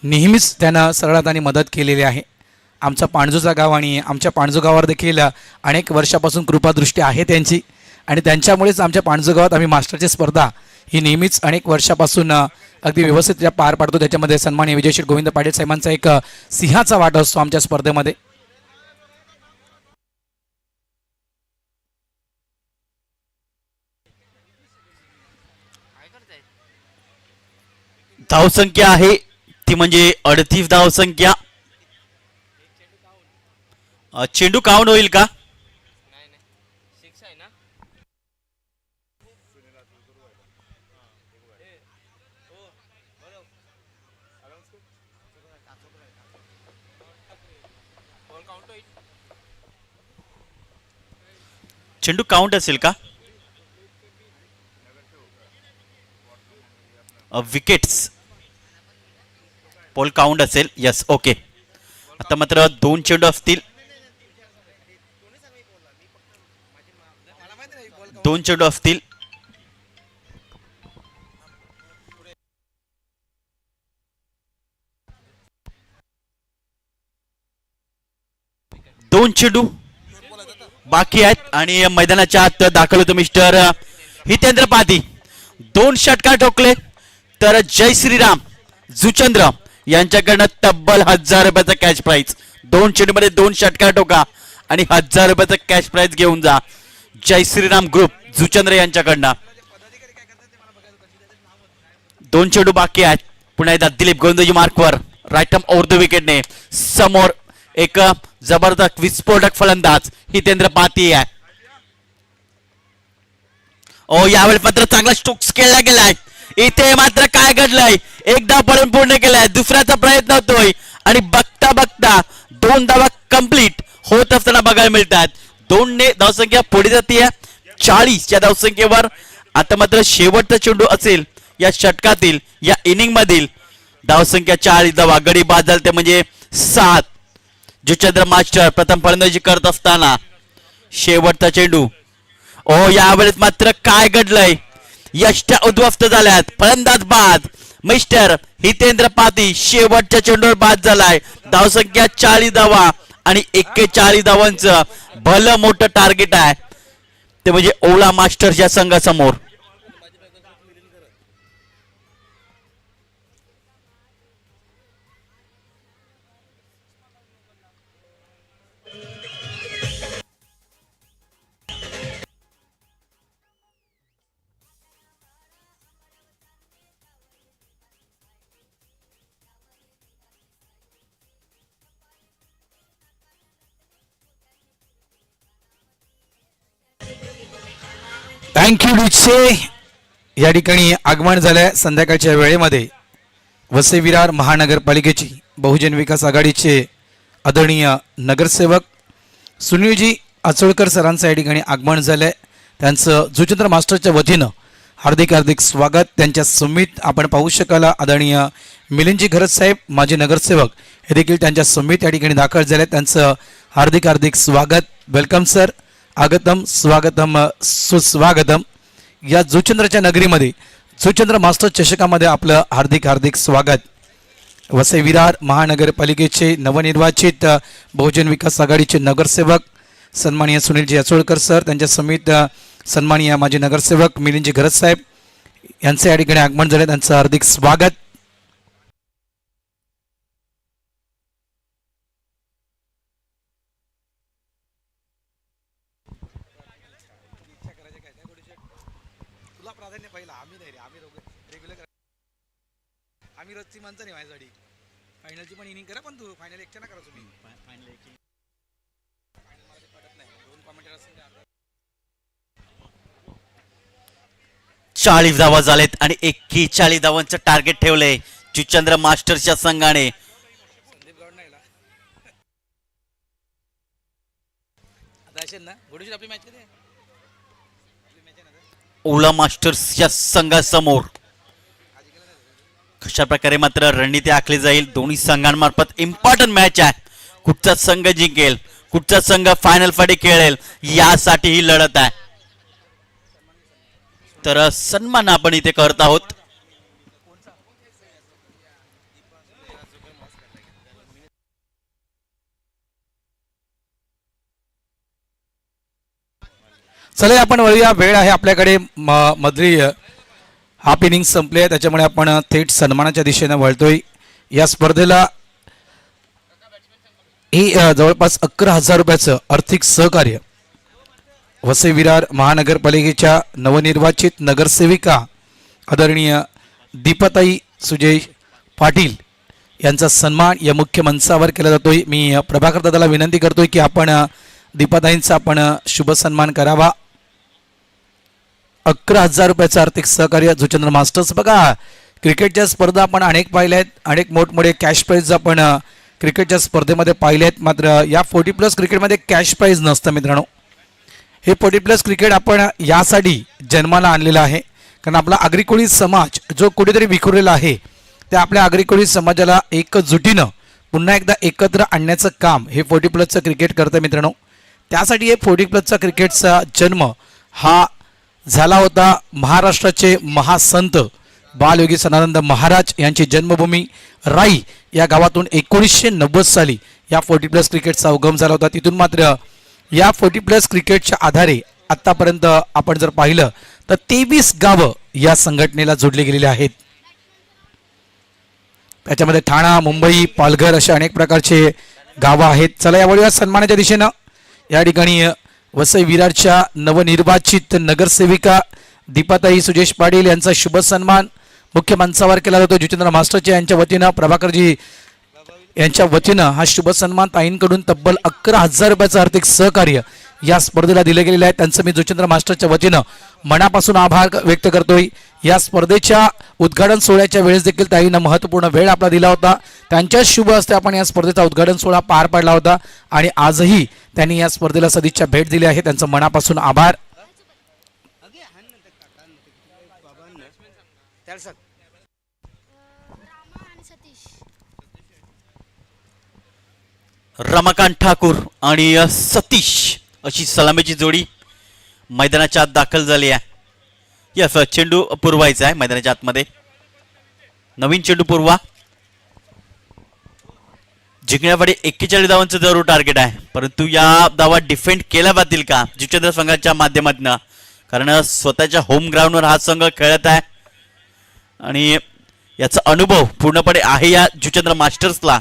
नेहमीच त्यानं सरळ हाताने मदत केलेली आहे. आमचा पाणजूचा गाव आणि आमच्या पाणजू गावावर देखील अनेक वर्षापासून कृपादृष्टी आहे त्यांची आणि त्यांच्यामुळेच आमच्या पाणजू गावात आम्ही मास्टरची स्पर्धा ही नेहमीच अनेक वर्षापासून अगदी व्यवस्थित पार पाडतो. त्याच्यामध्ये सन्माननीय विजयश्री गोविंद पाटील साहेबांचा एक सिंहाचा वाटा असतो आमच्या स्पर्धेमध्ये. धावसंख्या आहे ती म्हणजे 38 धावसंख्या. चेंडू काउंट होईल का? चेंडू काउंट असेल का? विकेट्स बॉल काउंट असेल. Yes, okay. आता मात्र 2 चेंडू असतील. 2 चेंडू असतील. दोन चेंडू बाकी आहेत आणि मैदानाच्या आत दाखल होतो मिस्टर हितेंद्र पादी. 2 षटकार ठोकले तर जय श्रीराम जुचंद्र यांच्याकडनं तब्बल 1000 रुपयाचा कॅश प्राइज. 2 चेंडू मध्ये 2 षटकार ठोका आणि 1000 रुपयाचा कॅश प्राइज घेऊन जा जय श्रीराम ग्रुप जुचंद्र यांच्याकडनं. 2 चेंडू बाकी आहेत. पुन्हा एकदा Dilip Govindji मार्कवर right arm over the विकेटने समोर एक जबरदस्त विस्फोटक फलंदाज हितेंद्र पाती आहे. ओ यावेळी मात्र चांगला स्ट्रोक्स खेळला गेलाय. इथे मात्र काय घडलंय, एकदा पडून पूर्ण केलाय, दुसऱ्याचा प्रयत्न होतोय आणि बघता बघता 2 धावा कंप्लीट होत असताना बघायला मिळतात. 2 ने धावसंख्या पुढे जाते 40 या धावसंख्येवर. आता मात्र शेवटचा चेंडू असेल या षटकातील या इनिंग मधील. धावसंख्या 40 धावा, गडी बाद झाले ते म्हणजे 7. जुचंद्र मास्टर प्रथम फलंदाजी करत असताना शेवटचा चेंडू. ओ यावेळेस मात्र काय घडलंय, यष्ट्या उद्ध्वस्त झाल्यात, फलंदाज बाद. मिस्टर हितेंद्र पाती शेवटच्या चेंडूवर बाद झालाय. धावसंख्या 40 धावा आणि 41 धावांचं भलं मोठं टार्गेट आहे ते म्हणजे ओला मास्टर्स या संघासमोर. थँक्यू डिचे. या ठिकाणी आगमन झालंय संध्याकाळच्या वेळेमध्ये वसई विरार महानगरपालिकेची बहुजन विकास आघाडीचे आदरणीय नगरसेवक सुनीलजी आचोळकर सरांचं या ठिकाणी आगमन झालंय. त्यांचं जुचंद्र मास्टरच्या वतीनं हार्दिक हार्दिक स्वागत. त्यांच्या समित आपण पाहू शकाल आदरणीय मिलिंदजी घरत साहेब माजी नगरसेवक हे देखील त्यांच्या समित या ठिकाणी दाखल झाले. त्यांचं हार्दिक हार्दिक स्वागत. वेलकम सर, आगतम स्वागतम सुस्वागतम. या जुचंद्रच्या नगरीमध्ये जुचंद्र मास्टर चषकामध्ये आपलं हार्दिक हार्दिक स्वागत. वसई विरार महानगरपालिकेचे नवनिर्वाचित बहुजन विकास आघाडीचे नगरसेवक सन्माननीय सुनीलजी आचोळकर सर, त्यांच्या समित सन्माननीय माजी नगरसेवक मिलिंदजी घरत साहेब यांचे या ठिकाणी आगमन झाले. त्यांचं हार्दिक स्वागत. आम्ही रोजची माणसं नाही माझ्यासाठी. फायनलची पण इनिंग करा, पण तू फायनल एकच्या ना करा तुम्ही. फायनल पडत नाही. 2 कॉमेंटर असेल 40 धावा झालेत आणि 41 धावांचं टार्गेट ठेवलंय जुचंद्र मास्टर्सच्या संघाने. संदीप गौड नाही आता असेल ना घोडीशी आपली मॅच कधी आहे? आपली मॅच आहे ना ओला मास्टर्सच्या संघासमोर कशा प्रकारे मात्र रणनीती आखली जाईल. दोन्ही संघांमार्फत इम्पॉर्टंट मॅच आहे. कुठचा संघ जिंकेल, कुठचा संघ फायनल साठी खेळेल यासाठी ही लढत आहे. तर सन्मान आपण इथे करत आहोत. चला आपण वळूया, वेळ आहे आपल्याकडे. मधली हाफ इनिंग संपली आहे, त्याच्यामुळे आपण थेट सन्मानाच्या दिशेने वळतोय. या स्पर्धेला ही जवळपास 11,000 रुपयाचं आर्थिक सहकार्य वसई विरार महानगरपालिकेच्या नवनिर्वाचित नगरसेविका आदरणीय दीपाताई सुजय पाटील यांचा सन्मान या मुख्य मंचावर केला जातोय. मी प्रभाकर दादाला विनंती करतोय की आपण दीपाताईंचा आपण शुभ सन्मान करावा. 11,000 रुपयाचं आर्थिक सहकार्य जुचंद्र मास्टर्स. बघा, क्रिकेटच्या स्पर्धा आपण अनेक पाहिल्या आहेत, अनेक मोठमोठे कॅश प्राईज आपण क्रिकेटच्या स्पर्धेमध्ये पाहिले आहेत. मात्र या 40+ क्रिकेटमध्ये कॅश प्राईज नसतं मित्रांनो. हे 40+ क्रिकेट आपण यासाठी जन्माला आणलेलं आहे, कारण आपला आगरी समाज जो कुठेतरी विखुरलेला आहे, त्या आपल्या आगरी समाजाला एकजुटीनं पुन्हा एकदा एकत्र आणण्याचं काम हे 40+चं क्रिकेट करतं मित्रांनो. त्यासाठी हे 40+चा क्रिकेटचा जन्म हा झाला होता. महाराष्ट्राचे महासंत बालयोगी सदानंद महाराज यांची जन्मभूमी राई या गावातून 1990 साली या 40+ क्रिकेटचा उगम झाला होता. तिथून मात्र या 40+ क्रिकेटच्या आधारे आत्तापर्यंत आपण जर पाहिलं तर 23 गावं या संघटनेला जोडली गेलेली आहेत. त्याच्यामध्ये ठाणा, मुंबई, पालघर अशा अनेक प्रकारचे गावं आहेत. चला यावेळी या सन्मानाच्या दिशेनं या ठिकाणी वसई विरारच्या नवनिर्वाचित नगरसेविका दीपाताई सुजेश पाटील यांचा शुभ सन्मान मुख्य मंचावर केला जातो. जुचंद्र मास्टरच्या यांच्या वतीनं, प्रभाकरजी यांच्या वतीनं हा शुभ सन्मान ताईंकडून तब्बल 11,000 रुपयाचं आर्थिक सहकार्य या स्पर्धेला दिले गेलेले आहे. त्यांचं मी जुचंद्र मास्टरच्या वतीनं मनापासून आभार व्यक्त करतोय. या स्पर्धेच्या उद्घाटन सोहळ्याच्या वेळेस देखील ताईंना महत्त्वपूर्ण वेळ आपला दिला होता. त्यांच्या शुभ हस्ते आपण या स्पर्धेचा उद्घाटन सोहळा पार पाडला होता आणि आजही त्यांनी या स्पर्धेला सदिच्छा भेट दिली आहे. त्यांचं मनापासून आभार. रमाकांत ठाकूर आणि सतीश अशी सलामीची जोडी मैदानाच्या आत दाखल झाली आहे. यस, चेंडू पुरवायचा आहे मैदानाच्या आतमध्ये. नवीन चेंडू पुरवा. जिंकण्यासाठी 41 धावांचं जरूर टार्गेट आहे, परंतु या धावा डिफेंड केल्या जातील का जुचंद्र संघाच्या माध्यमातून, कारण स्वतःच्या होम ग्राउंडवर हा संघ खेळत आहे आणि याचा अनुभव पूर्णपणे आहे या जुचंद्र मास्टर्सला.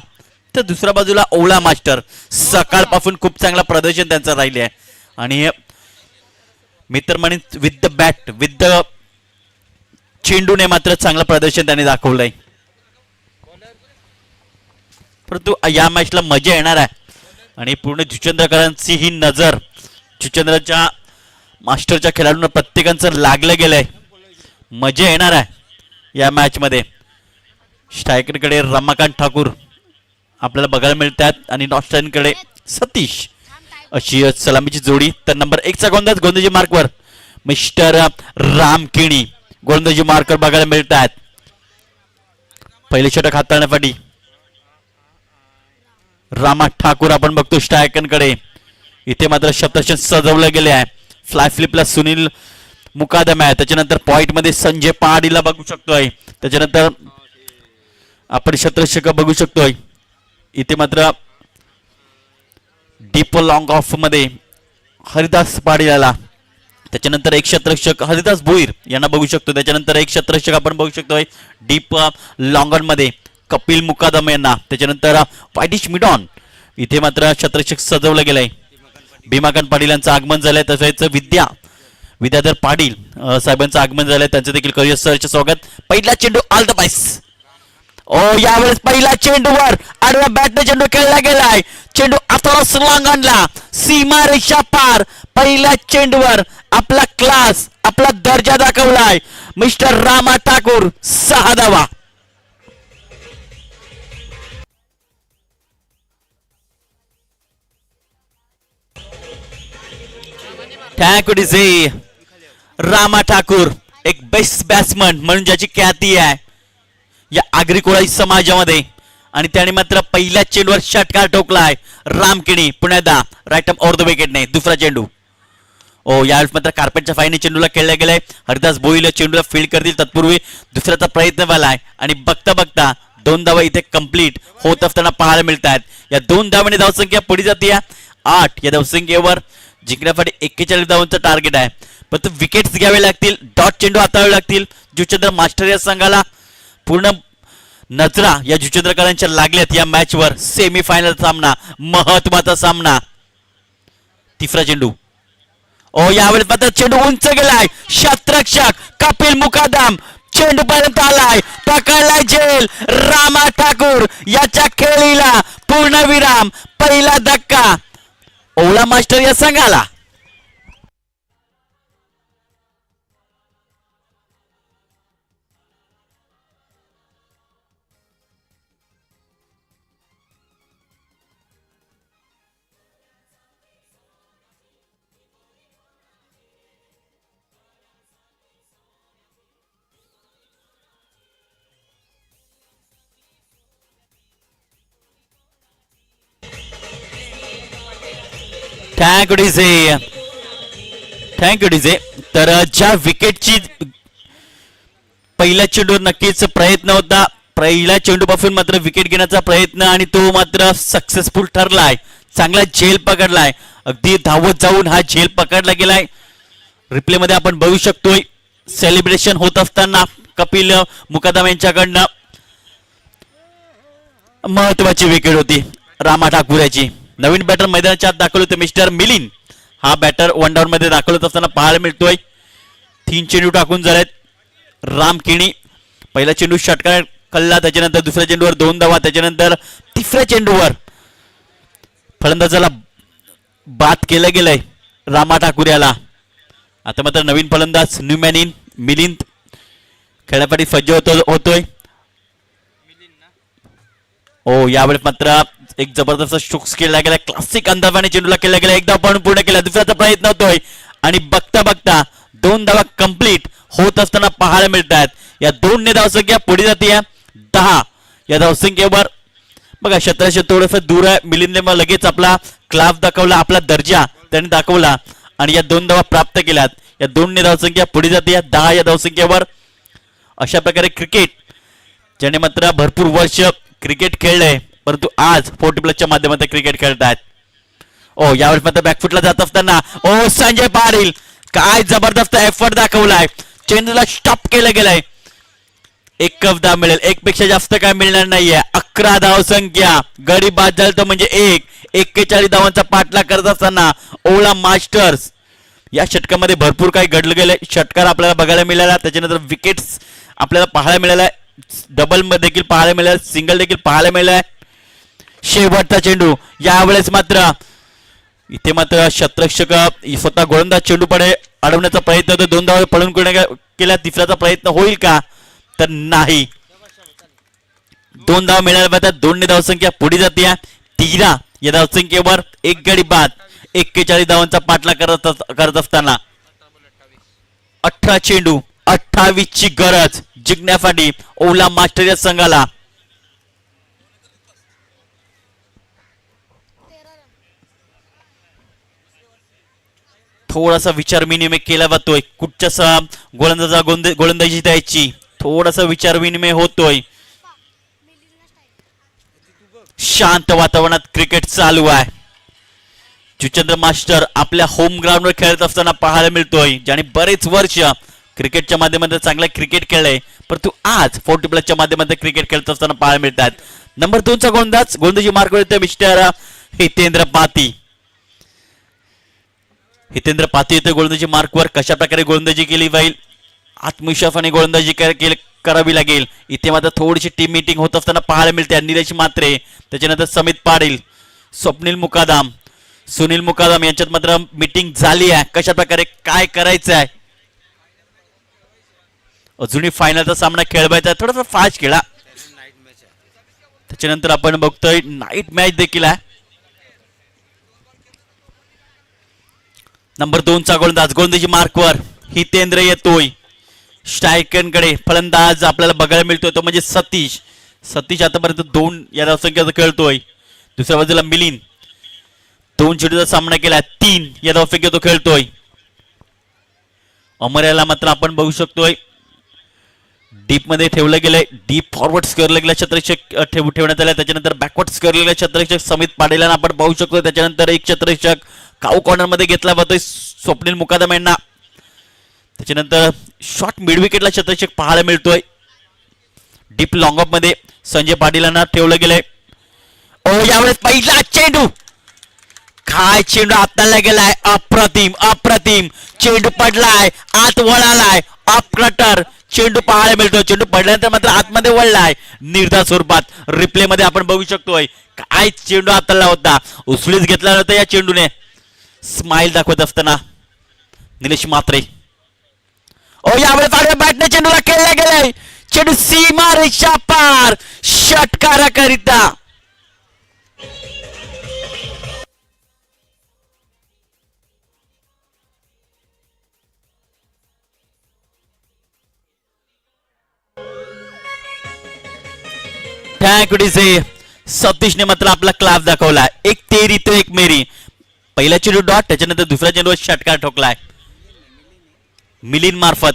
तर दुसऱ्या बाजूला ओला मास्टर सकाळपासून खूप चांगला प्रदर्शन त्यांचं राहिले आहे आणि मित्र म्हणून with the bat with the चेंडूने मात्र चांगलं प्रदर्शन त्यांनी दाखवलंय. परंतु या मॅचला मजा येणार आहे आणि पूर्ण जुचंद्रकरांची ही नजर जुचंद्रच्या मास्टरच्या खेळाडूंना प्रत्येकांचं लागलं गेलंय. मजा येणार आहे या मॅचमध्ये. स्ट्रायकरकडे रमाकांत ठाकूर आपल्याला बघायला मिळतात आणि नॉस्टनकडे सतीश अशी सलामीची जोडी. तर नंबर 1चा गोलंदाजी मार्कवर मिस्टर रामकिणी गोलंदाजी मार्कवर बघायला मिळतात. पहिले षटक हाताळण्यासाठी रामा ठाकूर आपण बघतो स्ट्रायकरकडे. इथे मात्र शतरक्षण सजवलं गेले आहे. फ्लाय फ्लिपला सुनील मुकादम आहे. त्याच्यानंतर पॉइंट मध्ये संजय पहाडीला बघू शकतोय. त्याच्यानंतर आपण शतरक्षक बघू शकतोय. इथे मात्र डीप लॉंग ऑफ मध्ये हरिदास पाडीला. त्याच्यानंतर एक शतरक्षक हरिदास भोईर यांना बघू शकतो. त्याच्यानंतर एक शतरक्षक आपण बघू शकतोय डीप लॉंग ऑन मध्ये कपिल मुकादम यांना. त्याच्यानंतर पायडिश मिडॉन. इथे मात्र शतरक्षक सजवलं गेलंय. भीमाकांत पाटील यांचं आगमन झालंय. तसेच विद्याधर पाटील साहेबांचं आगमन झालंय. त्यांचं देखील करिअर सरचे स्वागत. पहिला चेंडू ऑल द बेस्ट. यावेळेस पहिला चेंडूवर आडव्या बॅटने चेंडू खेळला गेलाय. चेंडू अथॉरस लांगणला सीमारेषा पार. पहिल्या चेंडूवर आपला क्लास आपला दर्जा दाखवलाय मिस्टर रामा ठाकूर. 6 धावा. थँक यू रामा ठाकूर एक बेस्ट बॅट्समन म्हणून ज्याची ख्याती आहे या आगरी कोळी समाजामध्ये आणि त्याने मात्र पहिल्या चेंडूवर षटकार ठोकलाय. रामकिणी पुण्यादा राईट अप ओव्हर द विकेटने. दुसरा चेंडू यावेळेस मात्र कार्पेटच्या फाईने चेंडूला खेळला गेलाय. हरिदास भोईर चेंडूला फील्ड करतील तत्पूर्वी दुसऱ्याचा प्रयत्न झालाय आणि बघता बघता 2 धावा इथे कंप्लीट होत असताना पाहायला मिळतात. या 2 धावांनी धावसंख्या पुढे जाते 8. या धावसंख्येवर जिंकण्यासाठी 41 धावांचं टार्गेट आहे, पण तो विकेट्स घ्यावे लागतील, डॉट चेंडू हाताळावे लागतील. जुचंद्र मास्टर या संघाला पूर्ण नजरा या जुचंद्रकरांच्या लागल्यात या मॅचवर. सेमीफायनल सामना, महत्वाचा सामना. तिसरा चेंडू, ओ यावेळेस मात्र चेंडू उंच गेलाय. शतरक्षक कपिल मुकादम चेंडू पर्यंत आलाय, पकडलाय झेल. रामा ठाकूर याच्या खेळीला पूर्णविराम. पहिला धक्का ओला मास्टर या संघाला. Thank you DJ. तर ज्या विकेटची पहिल्या चेंडूवर नक्कीच प्रयत्न होता, पहिल्या चेंडूपासून मात्र विकेट घेण्याचा प्रयत्न आणि तो मात्र सक्सेसफुल ठरलाय. चांगला झेल पकडलाय, अगदी धावत जाऊन हा झेल पकडला गेलाय. रिप्ले मध्ये आपण बघू शकतोय सेलिब्रेशन होत असताना कपिल मुकादम यांच्याकडनं. महत्वाची विकेट होती रामा ठाकूर याची. नवीन बॅटर मैदानाच्या आत दाखल होते मिस्टर मिलिंद. हा बॅटर वन डाऊन मध्ये दाखल होत असताना पाहायला मिळतोय. 3 चेंडू टाकून झालेत. राम किणी पहिला चेंडू षटकार कल्ला, त्याच्यानंतर दुसऱ्या चेंडूवर 2 धावा, त्याच्यानंतर तिसऱ्या चेंडूवर फलंदाजाला बाद केलं गेलंय रामा ठाकूर याला. आता मात्र नवीन फलंदाज न्यूमॅनिन मिलिंद खेळण्यासाठी सज्ज होतोय. ओ यावेळेस मात्र एक जबरदस्त स्ट्रोक्स केला गेला, क्लासिक अंदाजाने चेंडूला केला गेला. एकदा पण पूर्ण केला, दुसऱ्याचा प्रयत्न होतोय आणि बघता बघता 2 धावा कंप्लीट होत असताना पाहायला मिळतात. या 2 धावसंख्या पुढे जाते 10 या धावसंख्येवर. बघा क्षेत्राशी थोडंसं दूर आहे. मिलिंदने मग लगेच आपला क्लास दाखवला, आपला दर्जा त्यांनी दाखवला आणि या 2 धावा प्राप्त केल्यात. या 2 धावसंख्या पुढे जाते 10 या धावसंख्येवर. अशा प्रकारे क्रिकेट ज्याने मात्र भरपूर वर्ष क्रिकेट खेळलंय, परंतु आज 40+ माध्यमातून क्रिकेट खेळतात. ओ यावेळेस मात्र बॅकफुटला जात असताना ओ संजय पाटील काय जबरदस्त एफर्ट दाखवलाय. चेंडूला स्टॉप केलं गेलंय. एक कप धाव मिळेल, एक पेक्षा जास्त काय मिळणार नाहीये. 11 धावसंख्या, गडी बाद झालं तर म्हणजे 41 धावांचा पाठलाग करत असताना ओला मास्टर्स या षटकामध्ये भरपूर काही घडलं गेलंय. षटकार आपल्याला बघायला मिळाला, त्याच्यानंतर विकेट्स आपल्याला पाहायला मिळालाय, डबल मध्ये देखील पाहायला मिळाला, सिंगल देखील पाहायला मिळालाय. शेवटचा चेंडू यावेळेस मात्र इथे मात्र शतरक्षक स्वतः गोलंदाज चेंडूकडे अडवण्याचा प्रयत्न होतो. 2 धावा पळून केला, तिसऱ्याचा प्रयत्न होईल का तर नाही. 2 धावा मिळाल्या पाहिजेत. 2 धावसंख्या पुढे जाते 13 या धावसंख्येवर. एक गडी बाद 41 धावांचा पाठलाग करत असताना 18 चेंडू 28 ची गरज जिंकण्यासाठी ओला मास्टर या संघाला. थोडासा विचार विनिमय केला जातोय, कुठच्या गोलंदाजी द्यायची, थोडासा विचार विनिमय होतोय. शांत वातावरणात क्रिकेट चालू आहे. जुचंद्र मास्टर आपल्या होम ग्राउंडवर खेळत असताना पाहायला मिळतोय, ज्याने बरेच वर्ष क्रिकेटच्या माध्यमातून चांगला क्रिकेट खेळलंय, परंतु आज 40+ माध्यमातून क्रिकेट खेळत असताना पाहायला मिळतात. नंबर 2 चा गोलंदाजी मार्कवर येतोय मिस्टर हितेंद्र पाती. हितेंद्र पाती येतोय गोलंदाजी मार्कवर. कशा प्रकारे गोलंदाजी केली जाईल, आत्मविश्वासाने गोलंदाजी करावी लागेल. इथे मात्र थोडीशी टीम मीटिंग होत असताना पाहायला मिळते. निलेश म्हात्रे, त्याच्यानंतर समित पाटील, स्वप्नील मुकादम, सुनील मुकादम यांच्यात मात्र मीटिंग झाली आहे. कशा प्रकारे काय करायचं आहे, अजूनही फायनलचा सामना खेळवायचा आहे, थोडासा फास्ट खेळा. त्याच्यानंतर आपण बघतोय नाईट मॅच देखील आहे. नंबर 2 चा गोलंदाजी मार्कवर हितेंद्र येतोय. स्ट्रायकरकडे फलंदाज आपल्याला बघायला मिळतोय तो म्हणजे सतीश आतापर्यंत 2 या धावसंख्येचा खेळतोय. दुसऱ्या बाजूला मिलिंद 2 चेंडूचा सामना केला, 3 या धावसंख्येत तो खेळतोय. अमर मात्र आपण बघू शकतोय डीप मध्ये ठेवलं गेलंय. डीप फॉरवर्ड स्क्वेअरला गेला क्षेत्ररक्षक ठेवण्यात आला. त्याच्यानंतर बॅकवर्ड स्क्वेअरला गेला क्षेत्ररक्षक समित पाटील आपण पाहू शकतो. त्याच्यानंतर एक क्षेत्ररक्षक काऊ कॉर्नर मध्ये घेतला जातोय स्वप्नील मुकादम यांना. त्याच्यानंतर शॉट मिड विकेटला शतरक्षक पाहायला मिळतोय. डीप लॉंग ऑफ मध्ये संजय पाटीलांना ठेवलं गेलंय. ओ यावेळेस पहिला चेंडू, काय चेंडू हाताला गेलाय, अप्रतिम अप्रतिम चेंडू पडलाय, आत वळालाय, ऑफ कटर चेंडू पाहायला मिळतो. चेंडू पडल्यानंतर मात्र आतमध्ये वळलाय निर्धार स्वरूपात. रिप्ले मध्ये आपण बघू शकतोय काय चेंडू हाताला होता, उचलीच घेतला होता या चेंडूने. स्माइल दाखवत असताना निलेश म्हात्रे. ओ यावेळेस आडव्या बॅटने चेंडूला खेळला गेलाय, चेंडू सीमा रेषा पार षटकाराकरिता. सतीशने मात्र आपला क्लास दाखवला. एक तेरी तो एक मेरी. पहिला चेंडू डॉट, त्याच्यानंतर दुसरा चेंडू षटकार ठोकलाय मिलिंद मार्फत.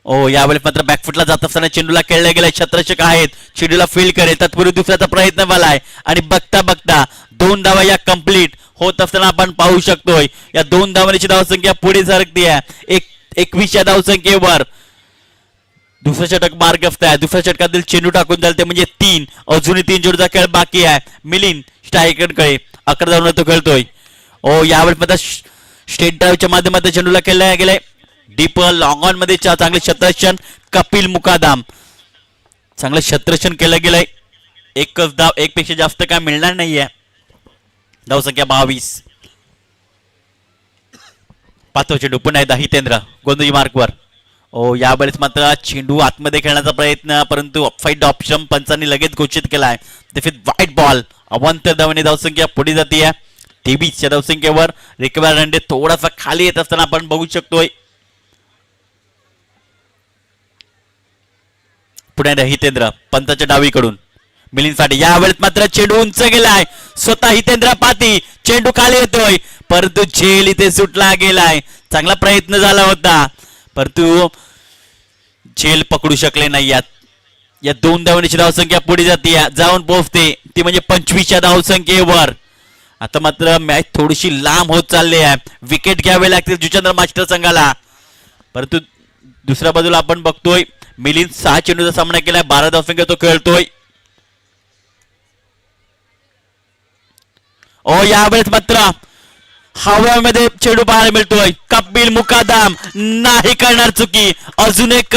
ओ यावेळेस मात्र बॅकफुटला जात असताना चेंडूला खेळला गेलाय. शतरक्षक आहेत, चेंडूला फील्ड करे तत्पूर्वी दुसऱ्याचा प्रयत्न झालाय आणि बघता बघता 2 धावा या कंप्लीट होत असताना आपण पाहू शकतोय या 2 धावांची धावसंख्या पुढे सरकती आहे. 21 धावसंख्येवर. दुसरा षटक मार्ग आहे. दुसऱ्या षटकातील चेंडू टाकून चालते म्हणजे 3. अजूनही 3 चेंडूचा खेळ बाकी आहे. मिलिंद स्ट्रायकरकडे 11 धावांवर तो खेळतोय. ओ यावेळेस मात्र स्टेट ड्राईव्हच्या माध्यमातून चेंडूला खेळला गेलाय. डीप लॉंग ऑन मध्ये चांगले क्षेत्ररक्षण कपिल मुकादम. चांगलं क्षेत्ररक्षण केलं गेलंय. एकच धाव, एक पेक्षा जास्त काय मिळणार नाहीये. धावसंख्या 22. 5वा चेंडू पुन्हा एकदा हितेंद्र गोंधळी मार्कवर. ओ यावेळेस मात्र चेंडू आतमध्ये खेळण्याचा प्रयत्न, परंतु ऑफसाईड ऑप्शन पंचांनी लगेच घोषित केलाय. White ball. अवांतर धावांनी धावसंख्या पुढे जाते. 23च्या धावसंख्येवर. रिकव्हर रन रेट थोडासा खाली येत असताना आपण बघू शकतोय. पुढे हितेंद्र पंताच्या डावीकडून मिलिंदसाठी. यावेळेस मात्र चेंडू उंच गेलाय. स्वतः हितेंद्र पाती. चेंडू खाली येतोय परंतु झेल इथे सुटला गेलाय. चांगला प्रयत्न झाला होता परंतु झेल पकडू शकले नाही. या 2 धावांची धावसंख्या पुढे जाते, जाऊन पोहोचते ती म्हणजे 25च्या धावसंख्येवर. आता मात्र मॅच थोडीशी लांब होत चालली आहे. विकेट घ्यावे लागतील जुचंद्र मास्टर संघाला. परंतु दुसऱ्या बाजूला आपण बघतोय मिलिंद 6 चेंडूचा सामना केलाय. 12 धावसंख्या तो खेळतोय. ओ यावेळेस मात्र हव्यामध्ये चेंडू पाहायला मिळतोय. कपिल मुकादम नाही करणार चुकी. अजून एक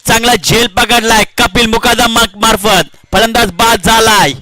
चांगला झेल पकडलाय कपिल मुकादम मार्फत. फलंदाज बाद झालाय.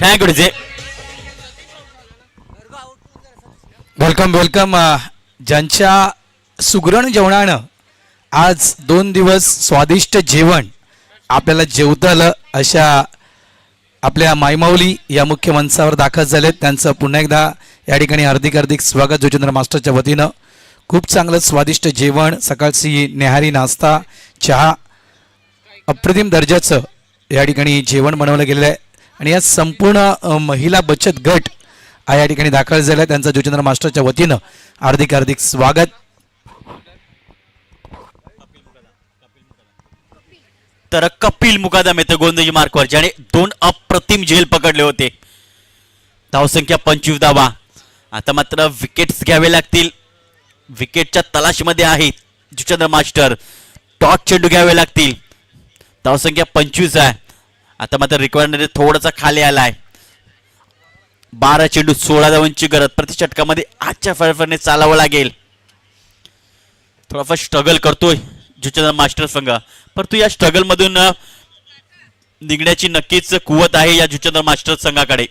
Thank you. Welcome welcome. ज्यांच्या सुगरण जेवणानं आज 2 दिवस स्वादिष्ट जेवण आपल्याला जेवता आलं अशा आपल्या मायमाऊली या मुख्य मंचावर दाखल झालेत. त्यांचं पुन्हा एकदा या ठिकाणी हार्दिक हार्दिक स्वागत जुचंद्र मास्टरच्या वतीनं. खूप चांगलं स्वादिष्ट जेवण, सकाळची न्याहारी नाश्ता, चहा, अप्रतिम दर्जाचं या ठिकाणी जेवण बनवलं गेलेलं आहे. आणि या संपूर्ण महिला बचत गट या ठिकाणी दाखल झाला. त्यांचा जुचंद्र मास्टरच्या वतीनं हार्दिक हार्दिक स्वागत. तर कपिल मुकादम येतं गोंधळी मार्कवर, ज्याने 2 अप्रतिम झेल पकडले होते. धावसंख्या 25 धावा. आता मात्र विकेट्स घ्यावे लागतील. विकेटच्या तलाशीमध्ये आहेत जुचंद्र मास्टर. टॉस चेंडू घ्यावे लागतील. धावसंख्या 25 आहे. आता मात्र रिक्वायरमेंट थोडासा खाली आलाय. 12 चेंडू 16 धावांची गरज. प्रति षटकामध्ये आजच्या फळफळने चालावं लागेल. थोडाफार स्ट्रगल करतोय जुचंद्र मास्टर संघ, परंतु या स्ट्रगल मधून निघण्याची नक्कीच कुवत आहे या जुचंद्र मास्टर संघाकडे.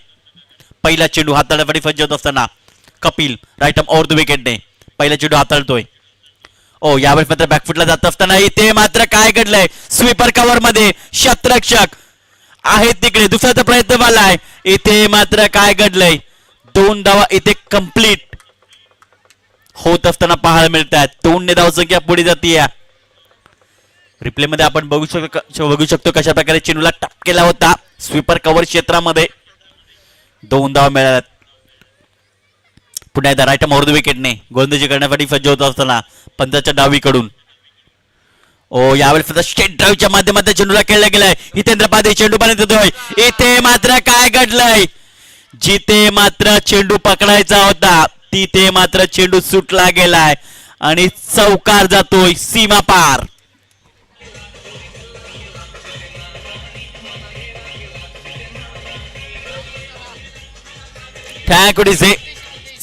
पहिला चेंडू हाताळण्यासाठी फज्ज होत असताना Kapil right arm over the विकेटने पहिला चेंडू हाताळतोय. ओ यावेळेस मात्र बॅकफुटला जात असताना इथे मात्र काय घडलंय, स्वीपर कव्हर मध्ये क्षेत्ररक्षक आहेत तिकडे. दुसऱ्याचा प्रयत्न झालाय. इथे मात्र काय घडलंय, 2 धावा इथे कंप्लीट होत असताना पाहायला मिळतात. 2 धावसंख्या पुढे जाते. रिप्ले मध्ये आपण बघू शकतो कशा प्रकारे चेंडूला टप केला होता स्वीपर कव्हर क्षेत्रामध्ये. 2 धावा मिळाल्यात. पुन्हा एकदा राईट मोहर विकेटने गोलंदाजी करण्यासाठी सज्ज होत असताना पंचाच्या डावीकडून यावेळेस स्टेट ड्राईव्हच्या माध्यमातून चेंडूला खेळला गेलाय. हितेंद्र पाध्ये चेंडू पर्यंत येतोय. इथे मात्र काय घडलंय, जिथे मात्र चेंडू पकडायचा होता तिथे मात्र चेंडू सुटला गेलाय आणि चौकार जातोय सीमा पार. ठॅकुडीचे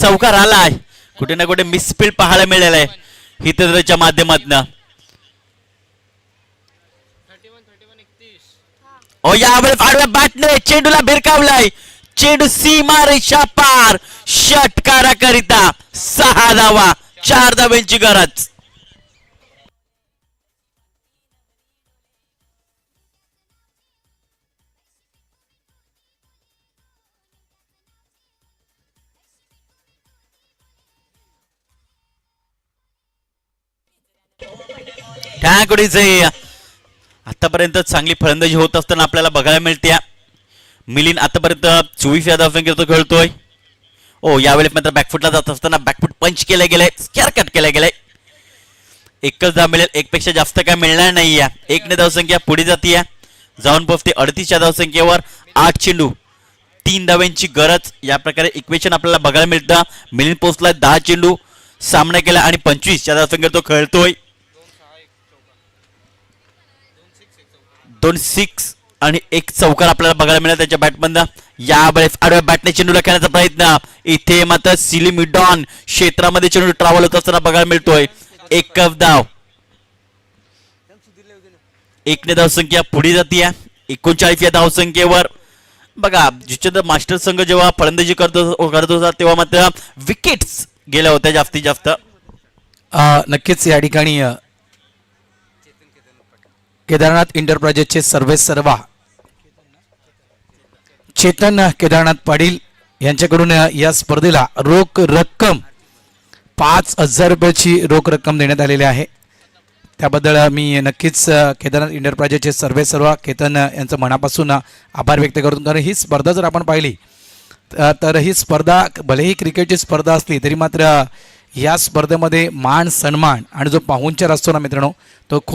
चौकार आलाय. कुठे ना कुठे मिसफील्ड पाहायला मिळालेला आहे हितेंद्रच्या माध्यमातून. यावेळेस आडव्या बॅटने चेंडूला भिरकावलाय. चेंडू सीमा रेषा पार. षटकाराकरिता 6 धावा, 4 धावांची गरज. आतापर्यंत चांगली फलंदाजी होत असताना आपल्याला बघायला मिळते. मिलिंद आतापर्यंत 24 धावसंख्येत खेळतोय. यावेळेस मात्र बॅकफुटला जात असताना बॅकफुट पंच केलं गेलंय, स्क्वेअर कट केलं गेलंय. एकच धाव मिळेल, एक पेक्षा जास्त काय मिळणार नाहीये. 1 धावसंख्या पुढे जातीये, जाऊन पोहोचते 38 धावसंख्येवर. 8 चेंडू 3 धावांची गरज. या प्रकारे इक्वेशन आपल्याला बघायला मिळतं. मिलिंद पोहोचला 10 चेंडू सामना केला आणि 25 धावसंख्येत तो खेळतोय. 2 सिक्स आणि 1 चौकार आपल्याला बघायला मिळाला त्याच्या बॅटमधनं. यावेळेस आडव्या बॅटने चेंडूला खेळण्याचा प्रयत्न. इथे मात्र सिलिमिडॉन क्षेत्रामध्ये चेंडू ट्रॅव्हल होत असताना बघायला मिळतोय. 1 धाव, 1 धावसंख्या पुढे जातीये 39 धावसंख्येवर. बघा जितेंद्र मास्टर संघ जेव्हा फलंदाजी करत होता तेव्हा मात्र विकेट्स गेल्या होत्या जास्तीत जास्त. नक्कीच या ठिकाणी केदारनाथ एंटरप्राइजेसचे सर्वेसर्वा चेतन केदारनाथ पाटील यांच्याकडून या स्पर्धेला रोख रक्कम 5,000 रुपयाची रोख रक्कम देण्यात आलेली आहे. त्याबद्दल मी नक्कीच केदारनाथ एंटरप्राइजेसचे सर्वेसर्वा केतन यांचं मनापासून आभार व्यक्त करतो. कारण ही स्पर्धा जर आपण पाहिली तर ही स्पर्धा भलेही क्रिकेटची स्पर्धा असली तरी मात्र या स्पर्धेमध्ये मान सन्मान आणि जो पाहुणचार असतो ना मित्रांनो तो खूप